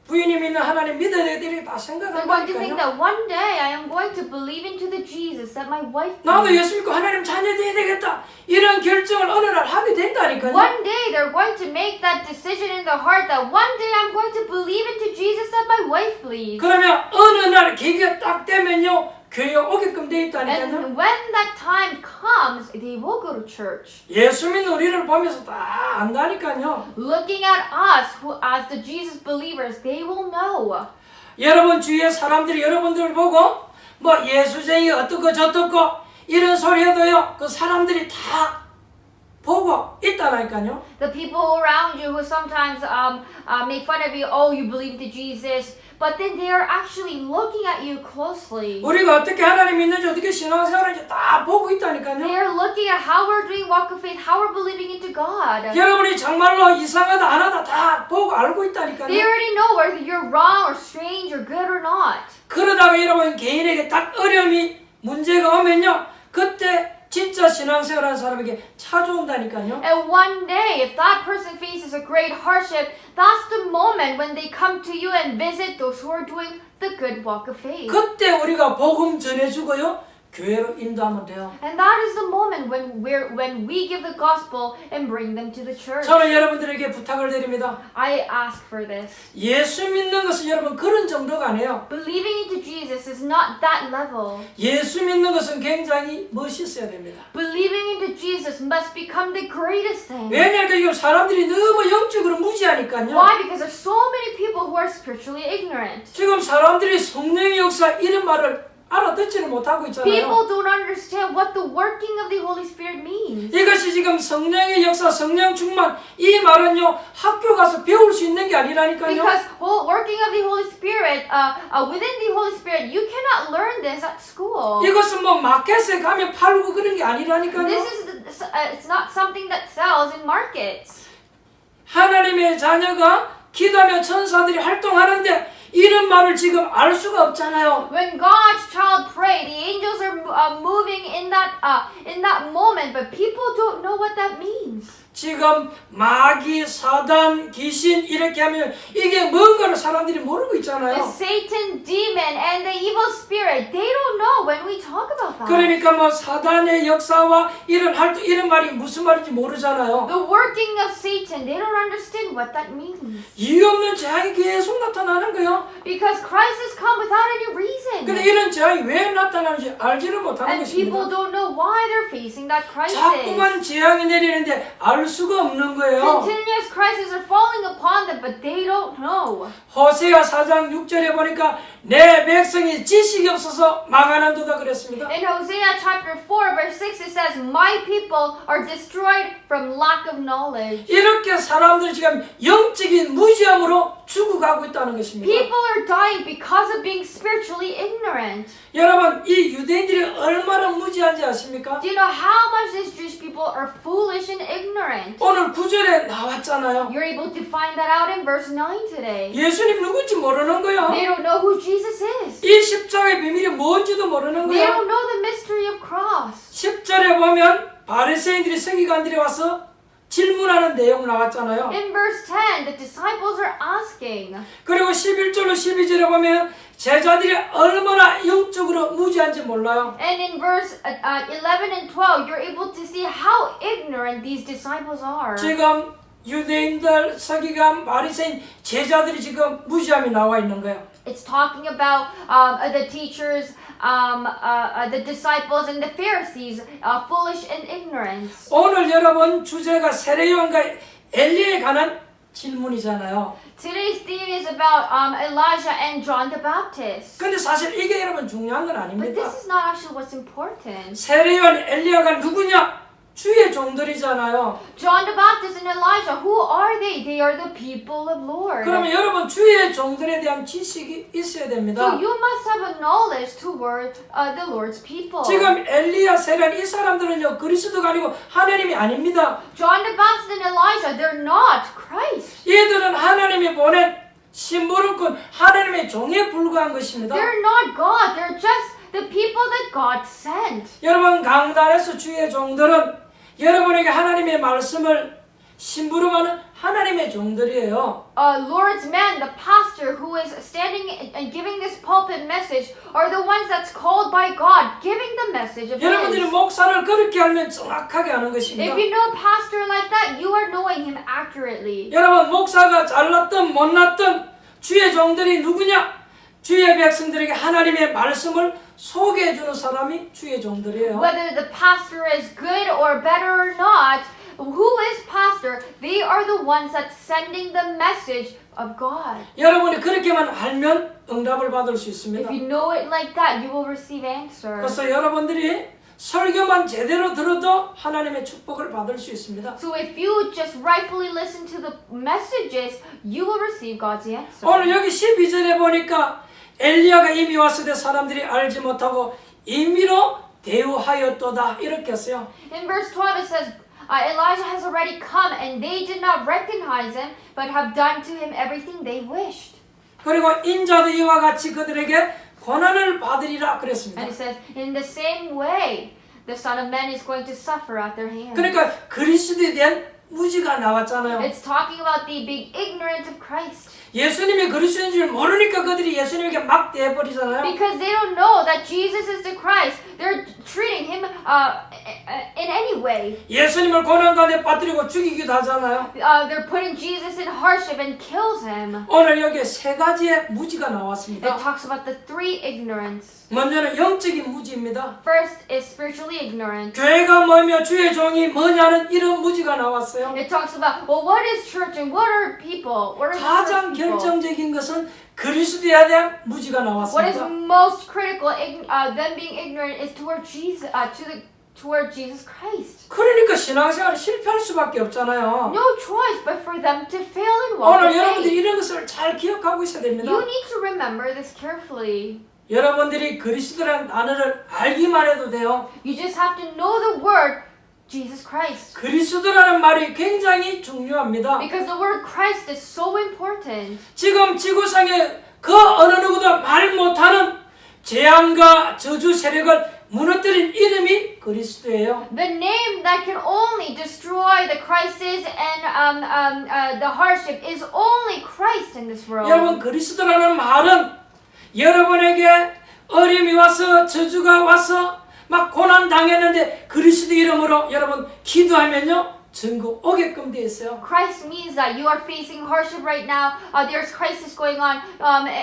A: 부인이 믿는 하나님 믿어야 되겠다 다
B: I'm going to think
A: 생각한다니까요.
B: that one day I am going to believe into the Jesus that my wife
A: 나도
B: believes.
A: 예수 믿고 하나님 자녀 돼야 되겠다 이런 결정을 어느 날 하게 된다니까요.
B: One day they're going to make that decision in their heart that one day I'm going to believe into Jesus that my wife believes.
A: 그러면 어느 날 계기가 딱 되면요 교회 오게끔 돼 있다니까요.
B: And when that time comes, they will go to church.
A: 예수 믿는 우리를 보면서 다 안다니까요.
B: Looking at us, who as the Jesus believers, they will know.
A: 여러분 주위의 사람들이 여러분들을 보고 뭐 예수쟁이 어떻고 저떻고 이런 소리 해도요 그 사람들이 다 보고 있다니까요.
B: The people around you who sometimes make fun of you, oh, you believe into Jesus, but then they are actually looking at you closely.
A: 우리가 어떻게 하나님 믿는지 어떻게 신앙생활하는지 다 보고
B: They
A: 있다니까요.
B: are looking at how we're doing walk of faith, how we're believing into God.
A: 여러분이 정말로 이상하다 안 하다 다 보고 알고
B: They
A: 있다니까요.
B: already know whether you're wrong or strange or good or not.
A: 그러다가 여러분 개인에게 딱 어려움이 문제가 오면요, 그때 진짜 신앙생활하는 사람에게 찾아온다니까요.
B: And one day, if that person faces a great hardship, that's the moment when they come to you and visit those who are doing the good walk of faith.
A: 그때 우리가 복음 전해주고요, 교회로 인도하면 돼요.
B: And that is the moment when we give the gospel and bring them to the church.
A: 저는 여러분들에게 부탁을 드립니다.
B: I ask for this.
A: 예수 믿는 것은 여러분 그런 정도가 아니에요.
B: Believing into Jesus is not that level.
A: 예수 믿는 것은 굉장히 멋있어야 됩니다.
B: Believing into Jesus must become the greatest thing.
A: 왜냐하면 지금 사람들이 너무 영적으로 무지하니까요.
B: Why? Because there's so many people who are spiritually ignorant.
A: 지금 사람들이 성령의 역사 이런 말을 알아듣지를 못하고 있잖아요.
B: People don't understand what the working of the Holy Spirit means.
A: 이것이 지금 성령의 역사, 성령 충만 이 말은요 학교 가서 배울 수 있는 게 아니라니까요.
B: Because working of the Holy Spirit, within the Holy Spirit, you cannot learn this at school.
A: 이것은 뭐 마켓에 가면 팔고 그런 게 아니라니까요.
B: It's not something that sells in markets.
A: 하나님의 자녀가 기도하며 천사들이 활동하는데 이런 말을 지금 알 수가 없잖아요.
B: When God's child pray, the angels are moving in that moment, but people don't know what that means.
A: 지금 마귀, 사단, 귀신 이렇게 하면 이게 뭔가를 사람들이 모르고
B: The
A: 있잖아요.
B: Satan, demon, and the evil spirit, they don't know when we talk about that.
A: 그러니까 뭐 사단의 역사와 이런 활동 이런 말이 무슨 말인지 모르잖아요.
B: The working of Satan, they don't understand what that means.
A: 이유 없는 재앙이 계속 나타나는 거예요.
B: Because Christ has come without any reason.
A: 근데 이런 재앙이 왜 나타나는지 알지를 못하는
B: And people
A: 것입니다.
B: don't know why they're facing that crisis.
A: 자꾸만 재앙이 내리는데 알 수가 없는 거예요.
B: Continuous crises are falling upon them, but they don't know.
A: 호세아 4장 6절에 보니까 내 백성이 지식이 없어서 망하는도다 그랬습니다.
B: In Hosea chapter 4 verse 6 it says, My people are destroyed from lack of knowledge.
A: 이렇게 사람들이 지금 영적인 무지함으로 죽어가고 있다는 것입니다.
B: People are dying because of being spiritually ignorant.
A: 여러분 이 유대인들이 얼마나 무지한지 아십니까?
B: Do you know how much these Jewish people are foolish and ignorant?
A: 오늘 9절에 나왔잖아요.
B: You're able to find that out in verse 9 today.
A: 예수님 누군지 모르는 거예요.
B: They don't know who Jesus is.
A: 이 십자가의 비밀이 뭔지도 모르는
B: They
A: 거예요.
B: don't know the mystery of cross.
A: 10절에 보면 바리새인들이 서기관들이 와서 질문하는 내용 나왔잖아요.
B: In verse 10, the disciples are asking.
A: 그리고 11절로 12절에 보면 제자들이 얼마나 영적으로 무지한지 몰라요.
B: And in verse 11 and 12, you're able to see how ignorant these disciples are.
A: 지금 유대인들, 서기관, 바리새인 제자들이 지금 무지함이 나와 있는 거예요.
B: It's talking about the teachers, the disciples, and the Pharisees, foolish and ignorance.
A: 오늘 여러분 주제가 세례요한과 엘리야에 관한 질문이잖아요.
B: Today's theme is about Elijah and John the Baptist.
A: 근데 사실 이게 여러분 중요한 건
B: But
A: 아닙니다.
B: this is not actually what's important.
A: 세례요한 엘리야가 누구냐? 주의 종들이잖아요.
B: John the Baptist and Elijah, who are they? They are the people of Lord.
A: 그러면 여러분 주의 종들에 대한 지식이 있어야 됩니다.
B: So you must have a knowledge toward the Lord's people.
A: 지금 엘리야, 세례 이 사람들은요 그리스도가 아니고 하나님이 아닙니다.
B: John the Baptist and Elijah, they're not Christ.
A: 얘들은 하나님이 보낸 심부름꾼 하나님의 종에 불과한 것입니다.
B: They're not God. They're just the people that God sent.
A: 여러분 강단에서 주의 종들은 여러분에게 하나님의 말씀을 심부름하는 하나님의 종들이에요.
B: Lord's men, the pastor who is standing and giving this pulpit message, are the ones that's called by God, giving the message of
A: 여러분들이
B: His.
A: 목사를 그렇게 알면 정확하게 아는 것입니다.
B: If you know a pastor like that, you are knowing him accurately.
A: 여러분 목사가 잘났든 못났든 주의 종들이 누구냐? 주의 백성들에게 하나님의 말씀을 소개해주는 사람이 주의 종들이에요.
B: Whether the pastor is good or better or not, who is pastor? They are the ones that's sending the message of God.
A: 여러분이 그렇게만 알면 응답을 받을 수 있습니다.
B: If you know it like that, you will receive answers.
A: 그래서 여러분들이 설교만 제대로 들어도 하나님의 축복을 받을 수 있습니다.
B: So if you just rightfully listen to the messages, you will receive God's answer.
A: 오늘 여기 12절에 보니까 엘리야가 이미 왔을 때 사람들이 알지 못하고 임의로 대우하였도다 이렇게 했어요.
B: In verse 12 it says, Elijah has already come and they did not recognize him, but have done to him everything they wished.
A: 그리고 인자도 이와 같이 그들에게 고난을 받으리라 그랬습니다.
B: And it says, in the same way, the Son of Man is going to suffer at their hands.
A: 그러니까 그리스도에 대한 무지가 나왔잖아요.
B: It's talking about the being ignorant of Christ.
A: 예수님이 그리스도인 줄 모르니까 그들이 예수님에게 막 대해버리잖아요.
B: Because they don't know that Jesus is the Christ. They're treating him in any way.
A: 예수님을 고난 가운데 빠뜨리고 죽이기도 하잖아요.
B: They're putting Jesus in hardship and kills him.
A: 오늘 여기에 세 가지의 무지가
B: It
A: 나왔습니다.
B: talks about the three ignorance.
A: 먼저는 영적인 무지입니다.
B: First is spiritually ignorant.
A: 교회가 뭐며 주의 종이 뭐냐는 이런 무지가 나왔어요.
B: It talks about, well, what is church and what are people? What are
A: 가장
B: church people?
A: 결정적인 것은 그리스도에 대한 무지가
B: What is
A: 나왔습니다.
B: most critical, them being ignorant, is toward Jesus, toward Jesus Christ.
A: 그러니까 신앙생활이 실패할 수밖에 없잖아요.
B: No choice but for them to fail in walk
A: 오늘
B: of
A: 여러분들이
B: faith.
A: 이런 것을 잘 기억하고 있어야 됩니다.
B: You need to remember this carefully.
A: 여러분들이 그리스도라는 단어를 알기만 해도 돼요.
B: You just have to know the word Jesus Christ.
A: 그리스도라는 말이 굉장히 중요합니다.
B: Because the word Christ is so important.
A: 지금 지구상에 그 어느 누구도 말 못하는 재앙과 저주 세력을 무너뜨린 이름이 그리스도예요.
B: The name that can only destroy the crisis and the hardship is only Christ in this world.
A: 여러분 그리스도라는 말은 여러분에게 어려움이 와서 저주가 와서 막 고난 당했는데 그리스도 이름으로 여러분 기도하면요 증거 오게끔 되어 있어요.
B: Christ means that you are facing hardship right now. There's crisis going on.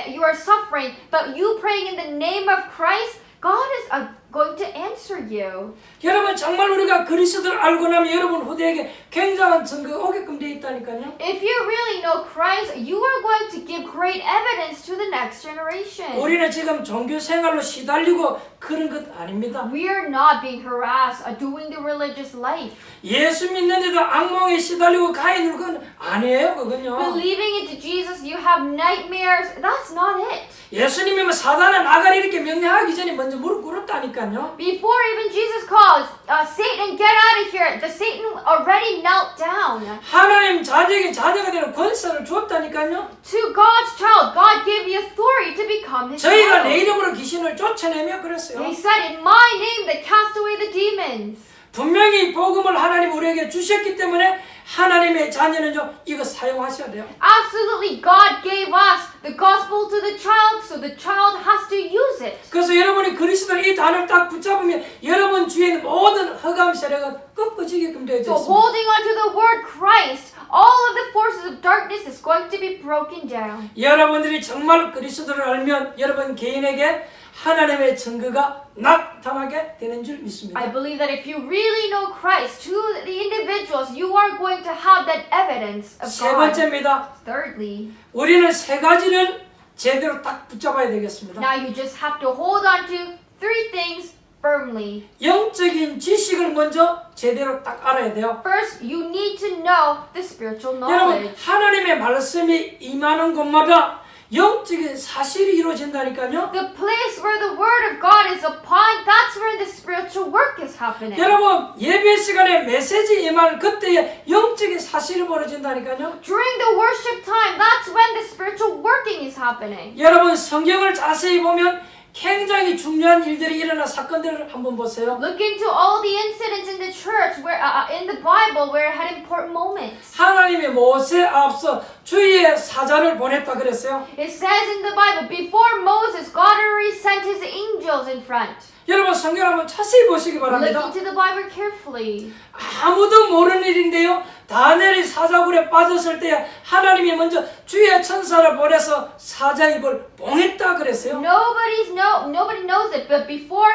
B: You are suffering, but you praying in the name of Christ, God is going to answer you.
A: 여러분 정말 우리가 그리스도를 알고 나면 여러분 후대에게 굉장한 증거가 오게끔 되어 있다니까요.
B: If you really know Christ, you are going to give great evidence to the next generation.
A: 우리는 지금 종교 생활로 시달리고 그런 것 아닙니다.
B: We are not being harassed doing the religious life.
A: 예수 믿는데도 악몽에 시달리고 가해 누를 건 아니에요, 그건요.
B: Believing into Jesus, you have nightmares. That's not it.
A: 예수님이면 사단은 나가라 이렇게 명령하기 전에 먼저 무릎 꿇었다니까요.
B: Before even Jesus calls, Satan, get out of here. The Satan already knelt down.
A: 하나님 자녀에게 자녀가 되는 권세를 주었다니까요.
B: To God's child, God gave the authority to become His
A: 저희가 내
B: child.
A: 이름으로 귀신을 쫓아내며 그랬어요.
B: They said, in my name, they cast away the demons.
A: 분명히 복음을 하나님 우리에게 주셨기 때문에 하나님의 자녀는 좀 이거 사용하셔야 돼요.
B: Absolutely, God gave us the gospel to the child, so the child has to use it.
A: 그래서 여러분이 그리스도의 이 단어를 딱 붙잡으면 여러분 주위에 있는 모든 흑암 세력은 꺾어지게끔 되어
B: So
A: 있습니다.
B: holding on to the word Christ, all of the forces of darkness is going to be broken down.
A: 여러분들이 정말 그리스도를 알면 여러분 개인에게 하나님의 증거가 나타나게 되는 줄 믿습니다.
B: I believe that if you really know Christ, to the individuals, you are going to have that evidence of
A: 세
B: God.
A: 번째입니다.
B: Thirdly,
A: 우리는 세 가지를 제대로 딱 붙잡아야 되겠습니다.
B: now you just have to hold on to three things firmly.
A: 영적인 지식을 먼저 제대로 딱 알아야 돼요.
B: First, you need to know the spiritual
A: 여러분
B: knowledge.
A: 하나님의 말씀이 임하는 곳마다 영적인 사실이 이루어진다니까요.
B: The place where the word of God is upon, that's where the spiritual work is happening.
A: 여러분 예배 시간에 메시지 임할 그때에 영적인 사실이 벌어진다니까요.
B: During the worship time, that's when the spiritual working is happening.
A: 여러분 성경을 자세히 보면 굉장히 중요한 일들이 일어난 사건들을 한번 보세요.
B: Look into all the incidents in the church, where in the Bible, where it had important moments.
A: 하나님이 모세 앞서 주의 사자를 보냈다 그랬어요.
B: It says in the Bible, before Moses, God already sent his angels in front.
A: 여러분 성경 한번 자세히 보시기
B: Look
A: 바랍니다.
B: into the Bible carefully.
A: 아무도 모르는 일인데요. 다니엘이 사자굴에 빠졌을 때 하나님이 먼저 주의 천사를 보내서 사자 입을 봉했다 그랬어요.
B: Nobody knows it, but before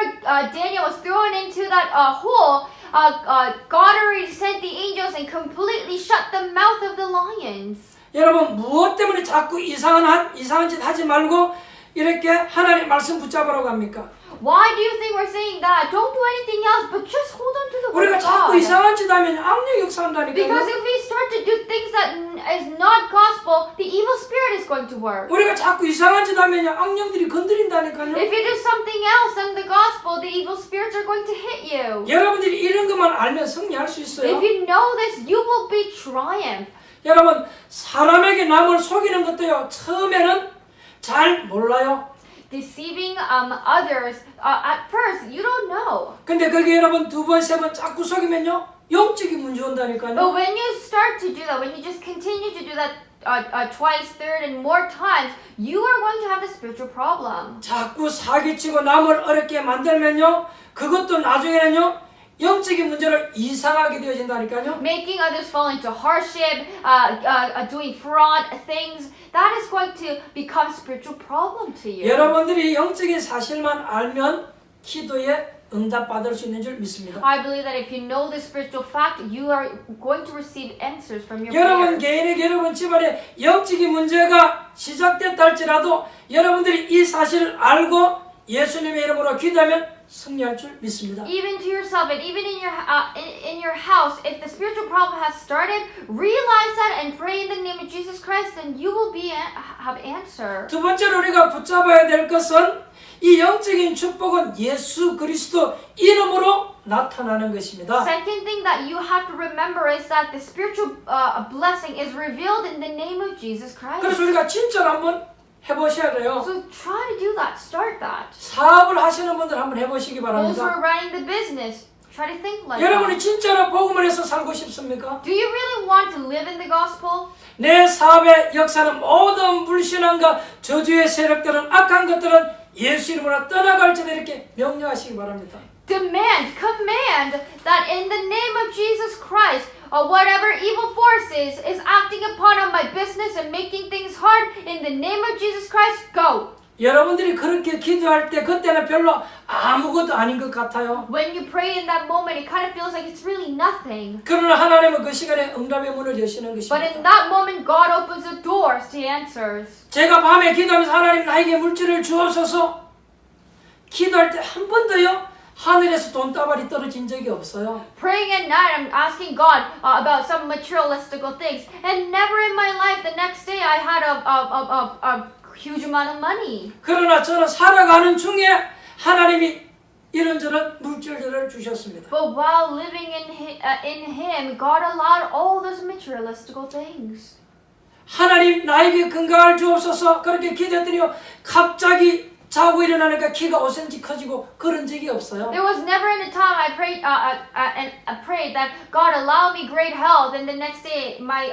B: Daniel was thrown into that hole, God already sent the angels and completely shut the mouth of the lions.
A: 여러분 무엇 때문에 자꾸 이상한 짓 하지 말고 이렇게 하나님 말씀 붙잡으라고 합니까?
B: Why do you think we're saying that? Don't do anything else, but just hold on to the word
A: 우리가
B: of
A: 자꾸
B: God.
A: 이상한 짓 하면 악령
B: Because
A: 역사한다니까요.
B: if we start to do things that is not gospel, the evil spirit is going to work.
A: 우리가 자꾸 이상한 짓 하면 악령들이 건드린다니까요.
B: If you do something else than the gospel, the evil spirits are going to hit you.
A: 여러분들이 이런 것만 알면 승리할 수 있어요.
B: If you know this, you will be triumph.
A: 여러분 사람에게 남을 속이는 것도요 처음에는 잘 몰라요.
B: Deceiving others, at first, you don't know.
A: 근데 그게 여러분 두 번, 세 번 자꾸 속이면요 영적인 문제
B: But
A: 온다니까요.
B: when you start to do that, when you just continue to do that twice, third, and more times, you are going to have a spiritual problem.
A: 자꾸 사기치고 남을 어렵게 만들면요 그것도 나중에는요 영적인 문제로 이상하게 되어진다니까요.
B: Making others fall into hardship, doing fraud things, that is going to become spiritual problem to you.
A: 여러분들이 영적인 사실만 알면 기도에 응답받을 수 있는 줄 믿습니다.
B: I believe that if you know the spiritual fact, you are going to receive answers from your
A: 여러분
B: prayers.
A: 개인에게 여러분 집안에 영적인 문제가 시작됐다 할지라도 여러분들이 이 사실을 알고 예수님의 이름으로 기도하면 승리할 줄 믿습니다.
B: Even to yourself and even in your house, if the spiritual problem has started, realize that and pray in the name of Jesus Christ, then you will have answer.
A: 두 번째로 우리가 붙잡아야 될 것은 이 영적인 축복은 예수 그리스도 이름으로 나타나는 것입니다.
B: Second thing that you have to remember is that the spiritual blessing is revealed in the name of Jesus Christ.
A: 그래서 우리가 진짜로 한번 해보셔야 돼요.
B: So try to do that. Start that.
A: 사업을 하시는 분들 한번 해보시기
B: Those who
A: 바랍니다.
B: are running the business, try to think like
A: 여러분이
B: that.
A: 진짜로 복음을 해서 살고 싶습니까?
B: Do you really want to live in the gospel?
A: 내 사업의 역사는 모든 불신앙과 저주의 세력들은 악한 것들은 예수 이름으로 떠나갈지도 이렇게 명령하시기 바랍니다.
B: Command that in the name of Jesus Christ, whatever evil force is acting upon my business and making things hard, in the name of Jesus Christ, go.
A: 여러분들이 그렇게 기도할 때 그때는 별로 아무것도 아닌 것 같아요.
B: When you pray in that moment, it kind of feels like it's really nothing.
A: 그러나 하나님은 그 시간에 응답의 문을 여시는
B: But
A: 것입니다.
B: in that moment, God opens the doors to answers.
A: 제가 밤에 기도하면서 하나님 나에게 물질을 주옵소서 기도할 때 한 번도요 하늘에서 돈다발이 떨어진 적이 없어요.
B: Praying at night, I'm asking God about some materialistical things, and never in my life the next day I had a huge amount of money.
A: 그러나 저는 살아가는 중에 하나님이 이런저런 물질들을 주셨습니다.
B: But while living in Him, God allowed all those materialistical things.
A: 하나님 나에게 건강을 주옵소서 그렇게 기도했더니요 갑자기 자고 일어나니까 키가 5cm 커지고 그런 적이 없어요.
B: There was never in a time I prayed and I prayed that God allow me great health, and the next day my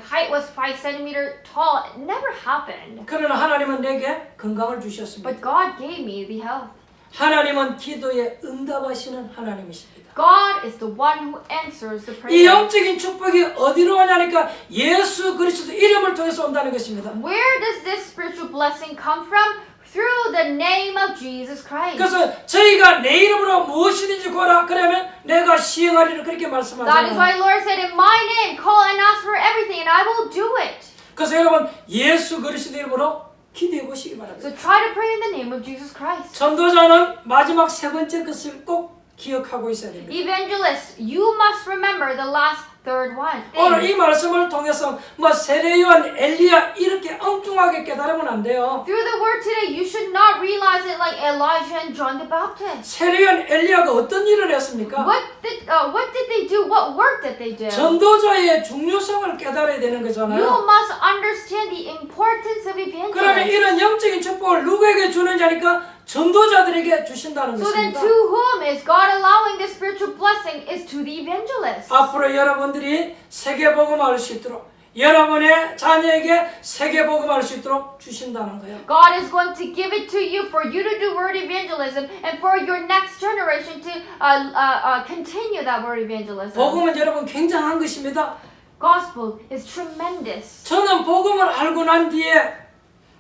B: height was 5 centimeters tall. It never happened.
A: 그러나 하나님은 내게 건강을 주셨습니다.
B: But God gave me the health.
A: 하나님은 기도에 응답하시는 하나님이십니다.
B: God is the one who answers the
A: 이
B: prayer.
A: 영적인 축복이 어디로 오냐니까 예수 그리스도 이름을 통해서 온다는 것입니다.
B: Where does this spiritual blessing come from? Through the name of Jesus Christ.
A: 그래서 저희가 내 이름으로 무엇이든지 구하라 그러면 내가 시행하리라 그렇게
B: That is
A: 말씀하잖아요.
B: why Lord said, in my name, call and ask for everything, and I will do it.
A: 그래서 여러분 예수 그리스도 이름으로 기도해 보시기 바랍니다.
B: So try to pray in the name of Jesus Christ.
A: 전도자는 마지막 세 번째 것을 꼭 기억하고 있어야 됩니다.
B: Evangelist, you must remember the last third one.
A: 오늘 이 말씀을 통해서 뭐 세례요한 엘리야 이렇게 엉뚱하게 깨달으면 안 돼요.
B: Through the word today, you should not realize it like Elijah and John the Baptist.
A: 세례요한 엘리야가 어떤 일을 했습니까?
B: What did they do? What work did they do?
A: 전도자의 중요성을 깨달아야 되는
B: You
A: 거잖아요.
B: must understand the importance of
A: 그러면
B: evangelism.
A: 이런 영적인 축복을 누구에게 주는지 하니까 전도자들에게 주신다는
B: So then to
A: 것입니다.
B: whom is God allowing this spiritual blessing? Is to the evangelists.
A: 앞으로 여러분들이 세계복음을 할 수 있도록 여러분의 자녀에게 세계복음을 할 수 있도록 주신다는 거예요.
B: God is going to give it to you for you to do word evangelism and for your next generation to continue that word evangelism.
A: 복음은 여러분 굉장한 것입니다.
B: Gospel is tremendous.
A: 저는 복음을 알고 난 뒤에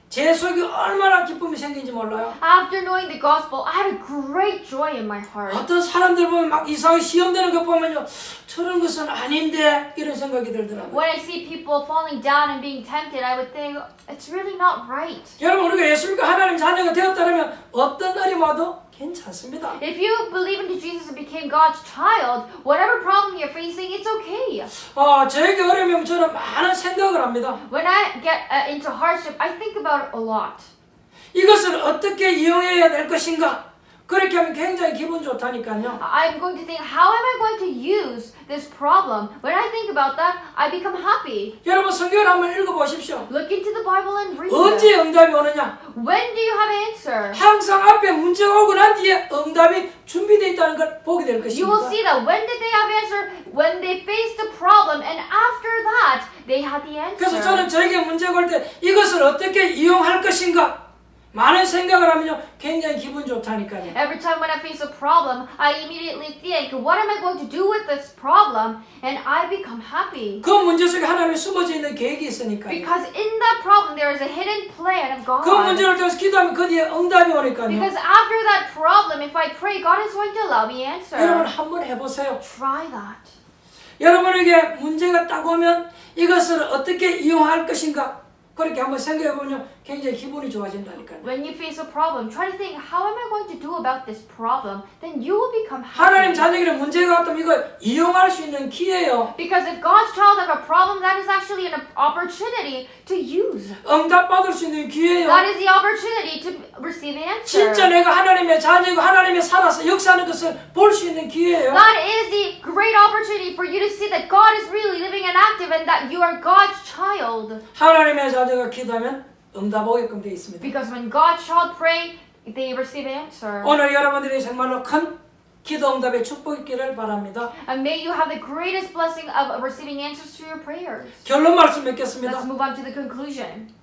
A: 제 속에 얼마나 기쁨이 생긴지 몰라요.
B: After knowing the gospel, I had a great joy in my heart.
A: 어떤 사람들 보면 막 이상하게 시험되는 거 보면요, 저런 것은 아닌데 이런 생각이 들더라고요.
B: When I see people falling down and being tempted, I would think, it's really not right.
A: 여러분, 우리가 예수님과 하나님 자녀가 되었다면 어떤 어려움 와도 괜찮습니다.
B: If you believe into Jesus and became God's child, whatever problem you're facing, it's okay.
A: 저에게 어려움이 오면 저는 많은 생각을 합니다.
B: When I get into hardship, I think about it a lot.
A: 이것을 어떻게 이용해야 될 것인가? 그렇게 하면 굉장히 기분 좋다니까요.
B: I'm going to think, how am I going to use this problem? When I think about that, I become happy.
A: 여러분, 성경을 한번 읽어보십시오.
B: Look into the Bible and read it.
A: 언제 응답이 오느냐?
B: When do you have an answer?
A: 항상 앞에 문제가 오고 난 뒤에 응답이 준비되어 있다는 걸 보게 될
B: You will
A: 것입니다.
B: see that when did they have answer? When they faced the problem, and after that, they had the
A: 그래서
B: answer.
A: 저는 저에게 문제가 올 때 이것을 어떻게 이용할 것인가? 많은 생각을 하면요, 굉장히 기분 좋다니까요.
B: Every time when I face a problem, I immediately think, what am I going to do with this problem? And I become happy.
A: 그 문제 속에 하나님이 숨어져 있는 계획이 있으니까요.
B: Because in that problem, there is a hidden plan of God.
A: 그 문제를 통해서 기도하면 그 뒤에 응답이 오니까요.
B: Because after that problem, if I pray, God is going to allow me answer.
A: 여러분, 한번 해보세요.
B: Try that.
A: 여러분에게 문제가 딱 오면 이것을 어떻게 이용할 것인가? 그렇게 한번 생각해보면 굉장히 기분이 좋아진다니까요.
B: When you face a problem, try to think, how am I going to do about this problem? Then you will become
A: 하나님
B: happy.
A: 자녀에게 문제가 왔다면 이걸 이용할 수 있는 기회예요.
B: Because if God's child have a problem, that is actually an opportunity to use.
A: 응답받을 수 있는 기회예요.
B: That is the opportunity to receive the answer.
A: 진짜 내가 하나님의 자녀이고 하나님의 살아서 역사하는 것을 볼 수 있는 기회예요.
B: That is the great opportunity for you to see that God is really living and active and that you are God's child.
A: 하나님의 자녀가 기도하면 응답 오게끔 되어 있습니다.
B: Because when God's child pray, they receive answer.
A: 오늘 여러분들이 정말로 큰 기도 응답의 축복이 있기를 바랍니다.
B: And may you have the greatest blessing of receiving answers to your prayers.
A: 결론 말씀 맺겠습니다.
B: Let's move on to the conclusion.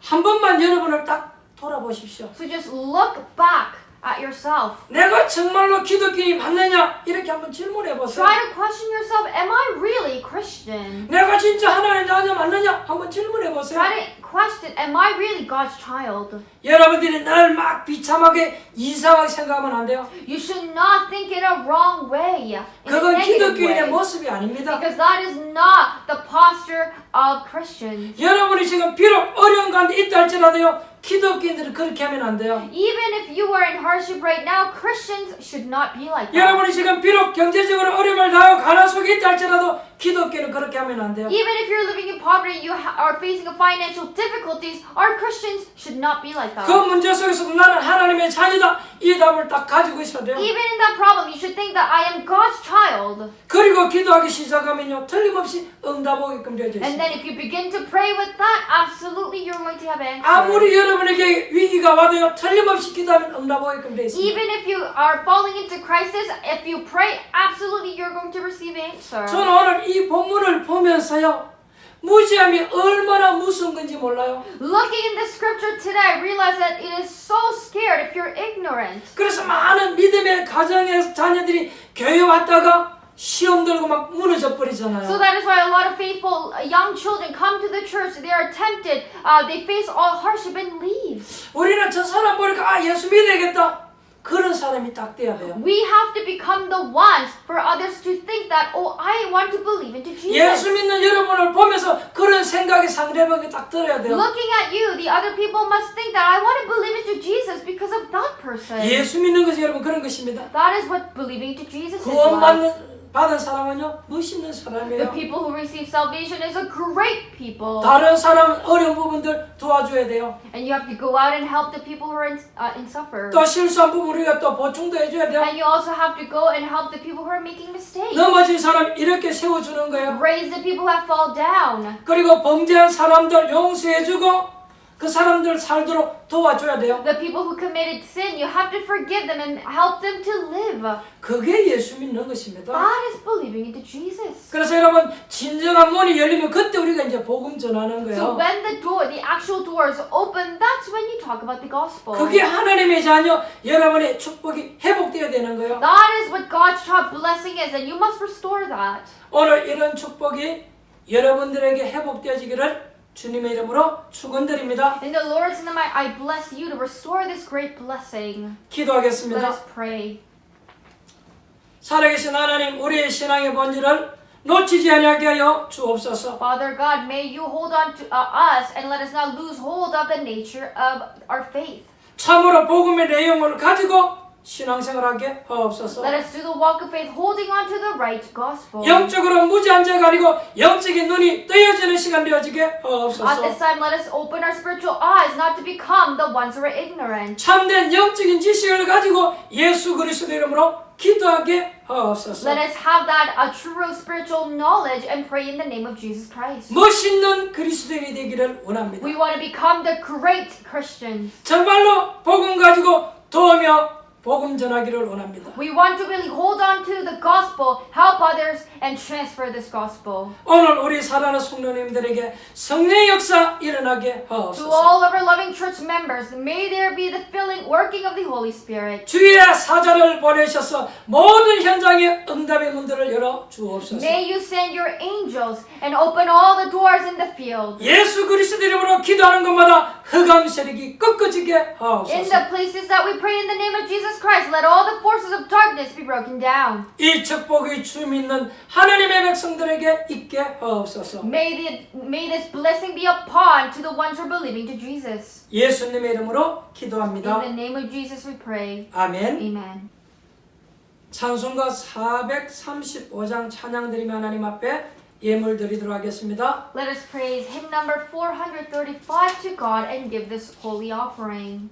A: 한 번만 여러분을 딱 돌아보십시오.
B: So just look back at yourself.
A: 내가 정말로 기독교인이 맞느냐? 이렇게 한번 질문해 보세요.
B: Try to question yourself, am I really Christian?
A: 내가 진짜 하나님의 자녀 맞느냐? 한번 질문해 보세요.
B: Try to question, am I really God's child?
A: 여러분들이 늘 막 비참하게 이상하게 생각하면 안 돼요.
B: You should not think in a wrong way, in a
A: 그건
B: negative
A: 기독교인의
B: way.
A: 모습이 아닙니다.
B: Because that is not the posture of Christians.
A: 여러분이 지금 비록 어려운 가운데 있다 할지라도요, 기독교인들은 그렇게 하면 안 돼요.
B: Even if you are in hardship right now, Christians should not be like that.
A: 여러분이 지금 비록 경제적으로 어려움을 당하고 가난 속에 있다 할지라도 기독교인은 그렇게 하면 안 돼요.
B: Even if you're living in poverty, you are facing financial difficulties, our Christians should not be like that.
A: 그 문제 속에서도 나는 하나님의 자녀다, 이 답을 딱 가지고 있어야 돼요.
B: Even in that problem, you should think that I am God's child.
A: 그리고 기도하기 시작하면요, 틀림없이 응답 오게끔 되어져
B: And
A: 있습니다.
B: then if you begin to pray with that, absolutely you're going to have answers.
A: 아무리 여러분에게 위기가 와도요, 틀림없이 기도하면 응답 오게끔 되어 있습니다.
B: Even if you are falling into crisis, if you pray, absolutely you're going to receive answer.
A: 저는 오늘 이 본문을 보면서요, 무지함이 얼마나 무서운 건지 몰라요.
B: Looking in the scripture today, I realize that it is so scared if you're ignorant.
A: 그래서 많은 믿음의 가정의 자녀들이 교회 왔다가 시험 들고 막 무너져 버리잖아요.
B: So that is why a lot of faithful young children come to the church. They are tempted. They face all hardship and leave.
A: 우리는 저 사람 보니까 예수 믿어야겠다. 그런 사람이 딱 돼야 돼요.
B: We have to become the ones for others to think that, oh, I want to believe into Jesus.
A: 예수 믿는 여러분을 보면서 그런 생각이 상대방이 딱 들어야 돼요.
B: Looking at you, the other people must think that I want to believe into Jesus because of that person.
A: 예수 믿는 것이 여러분 그런 것입니다.
B: That is what believing into Jesus is
A: 구원
B: like.
A: 받은 사람은요, 멋있는
B: The
A: 사람이에요.
B: people who receive salvation is a great people.
A: 다른 사람 어려운 부분들 도와줘야 돼요.
B: And you have to go out and help the people who are in suffer.
A: 또 실수한 부분 우리가 또 보충도 해줘야 돼요.
B: And you also have to go and help the people who are making mistakes.
A: 넘어진 사람 이렇게 세워주는 거예요.
B: Raise the people who have fall down.
A: 그리고 범죄한 사람들 용서해주고 그 사람들 살도록 도와줘야 돼요.
B: The people who committed sin, you have to forgive them and help them to live.
A: 그게 예수 믿는 것입니다.
B: That is believing into Jesus.
A: 그래서 여러분 진정한 문이 열리면 그때 우리가 이제 복음 전하는
B: So
A: 거예요.
B: when the actual door is open, that's when you talk about the gospel.
A: 그게 하나님의 자녀 여러분의 축복이 회복되어야 되는 거예요.
B: That is what God's child blessing is, and you must restore that.
A: 오늘 이런 축복이 여러분들에게 회복되어지기를 주님의 이름으로 축원드립니다.
B: In the Lord's name, I bless you to restore this great blessing. Let
A: 기도하겠습니다.
B: us pray.
A: 살아계신 하나님, 우리의 신앙의 본질을 놓치지 아니하게 하여 주옵소서.
B: Father God, may you hold on to us and let us not lose hold of the nature of our faith.
A: 참으로 복음의 내용을 가지고 신앙생활하게 하옵소서.
B: Let us do the walk of faith, holding on to the right gospel.
A: 영적으로 무지한 자가 아니고 영적인 눈이 뜨여지는 시간 되어지게
B: At
A: 하옵소서.
B: this time, let us open our spiritual eyes, not to become the ones who are ignorant.
A: 참된 영적인 지식을 가지고 예수 그리스도 이름으로 기도하게 하옵소서.
B: Let us have that true spiritual knowledge and pray in the name of Jesus Christ.
A: 멋있는 그리스도인이 되기를 원합니다.
B: We want to become the great Christians.
A: 정말로 복음 가지고 도우며 복음 전하기를 원합니다.
B: We want to really hold on to the gospel, help others, and transfer this gospel.
A: 오늘 우리 사랑하는 성도님들에게 성령의 역사 일어나게
B: To
A: 하옵소서.
B: all of our loving church members, may there be the filling, working of the Holy Spirit.
A: 주의 사자를 보내셔서 모든 현장에 응답의 문들을 열어 주옵소서.
B: May you send your angels and open all the doors in the field.
A: 예수 그리스도 이름으로 기도하는 것마다 흑암 세력이 꺾어지게
B: In
A: 하옵소서.
B: the places that we pray in the name of Jesus Christ, let all the forces of darkness be broken down.
A: 이 축복이 주 믿는 하나님의 백성들에게 있게 하옵소서.
B: May this blessing be upon to the ones who are believing to Jesus.
A: 예수님의 이름으로
B: In
A: 기도합니다.
B: the name of Jesus we pray.
A: 아멘.
B: Amen.
A: 찬송가 435장 찬양드리며 하나님 앞에 예물 드리도록 하겠습니다.
B: Let us praise hymn number 435 to God and give this holy offering.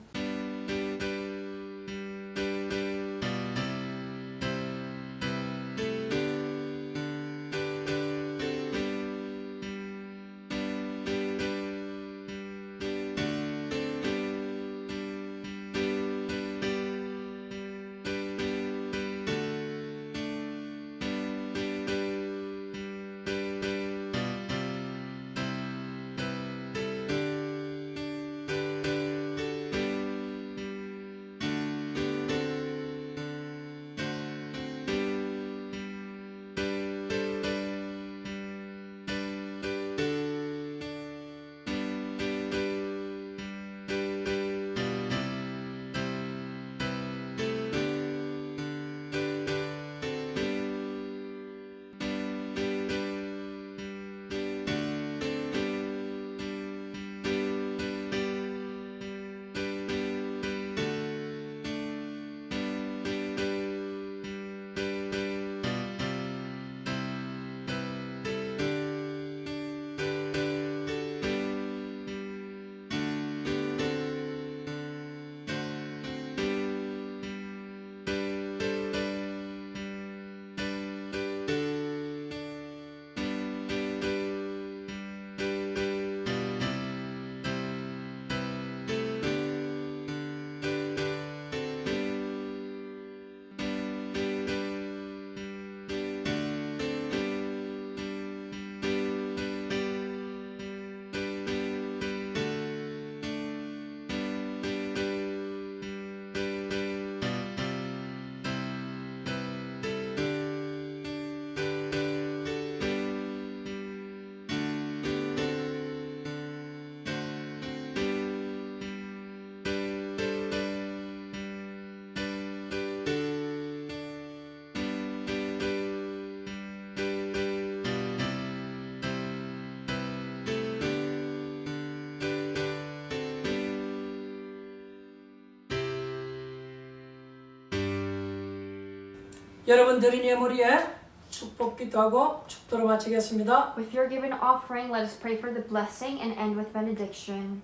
A: 여러분 드린 예물에 축복 기도하고 축도로 마치겠습니다.
B: With your given offering, let us pray for the blessing and end with benediction.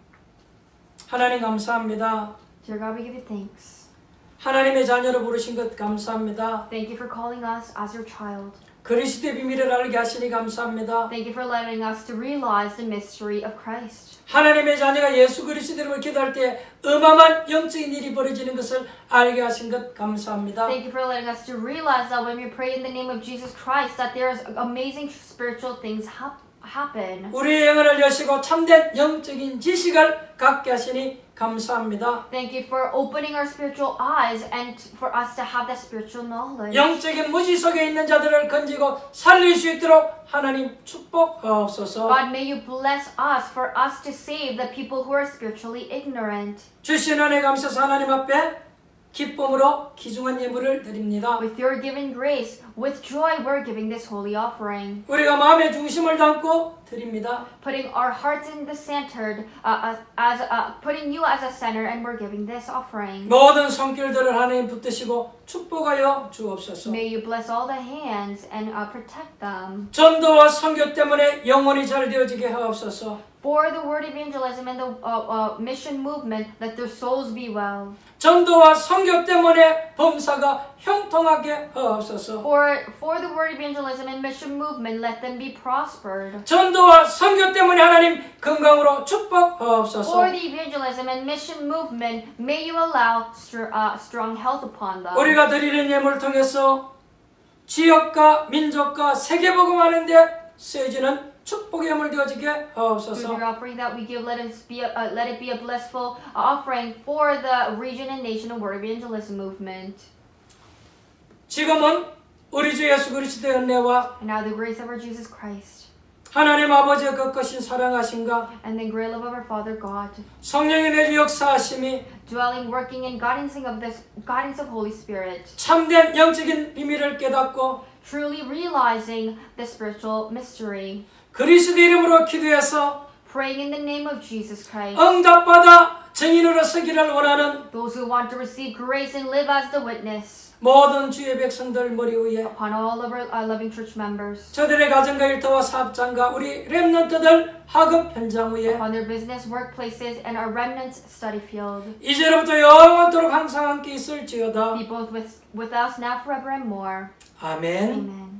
A: 하나님 감사합니다.
B: Dear God, we give you thanks.
A: 하나님의 자녀로 부르신 것 감사합니다.
B: Thank you for calling us as your child.
A: 그리스도의 비밀을 알게 하시니 감사합니다.
B: Thank you for letting us to realize the mystery of Christ.
A: 하나님의 자녀가 예수 그리스도 이름으로 기도할 때 어마어마한 영적인 일이 벌어지는 것을 알게 하신 것 감사합니다.
B: Thank you for letting us to realize that when we pray in the name of Jesus Christ, that there is amazing spiritual things happen.
A: 우리의 영혼을 여시고 참된 영적인 지식을 갖게 하시니 감사합니다.
B: Thank you for opening our spiritual eyes and for us to have that spiritual knowledge.
A: 영적인 무지 속에 있는 자들을 건지고 살릴 수 있도록 하나님 축복하옵소서.
B: God, may you bless us for us to save the people who are spiritually ignorant.
A: 주신 은혜 감사해서 하나님 앞에 기쁨으로 귀중한 예물을 드립니다.
B: With your given grace, with joy, we're giving this holy offering.
A: 우리가 마음의 중심을 담고 드립니다.
B: Putting our hearts in the centered, putting you as a center, and we're giving this offering.
A: 모든 손길들을 하나님 붙드시고 축복하여 주옵소서.
B: May you bless all the hands and protect them.
A: 전도와 선교 때문에 영혼이 잘 되어지게 하옵소서.
B: For the word evangelism and the mission movement, let their souls be well.
A: 전도와 선교 때문에 범사가 형통하게 하옵소서.
B: For the word evangelism and mission movement, let them be prospered.
A: 전도와 선교 때문에 하나님 건강으로 축복하옵소서.
B: For the evangelism and mission movement, may you allow strong health upon them.
A: 우리가 드리는 예물을 통해서 지역과 민족과 세계복음하는 데 쓰여지는 축복의 예물 되어지게
B: Through
A: 하옵소서.
B: the offering that we give, let it be a blissful offering for the region and nation of word evangelism movement.
A: 지금은 우리 주 예수 그리스도의 은혜와
B: And now the grace of our Jesus Christ
A: 하나님 아버지의 거룩하신 사랑하심과
B: and the great love of our Father God,
A: 성령의 내주 역사하심이
B: dwelling, working, and guidance of Holy Spirit,
A: 참된 영적인 비밀을 깨닫고
B: truly realizing the spiritual mystery,
A: 그리스도 이름으로 기도해서
B: praying in the name of Jesus Christ.
A: 응답받아 증인으로 서기를 원하는
B: Those who want to receive grace and live as the witness
A: 모든 주의 백성들 머리 위에
B: upon all of our loving church members,
A: 저들의 가정과 일터와 사업장과 우리 렘넌트들 학업 현장 위에
B: upon their business, workplaces, and our remnants study field.
A: 이제로부터 영원토록 항상 함께 있을지어다.
B: Be both with us now, forever, and more.
A: 아멘.
B: Amen.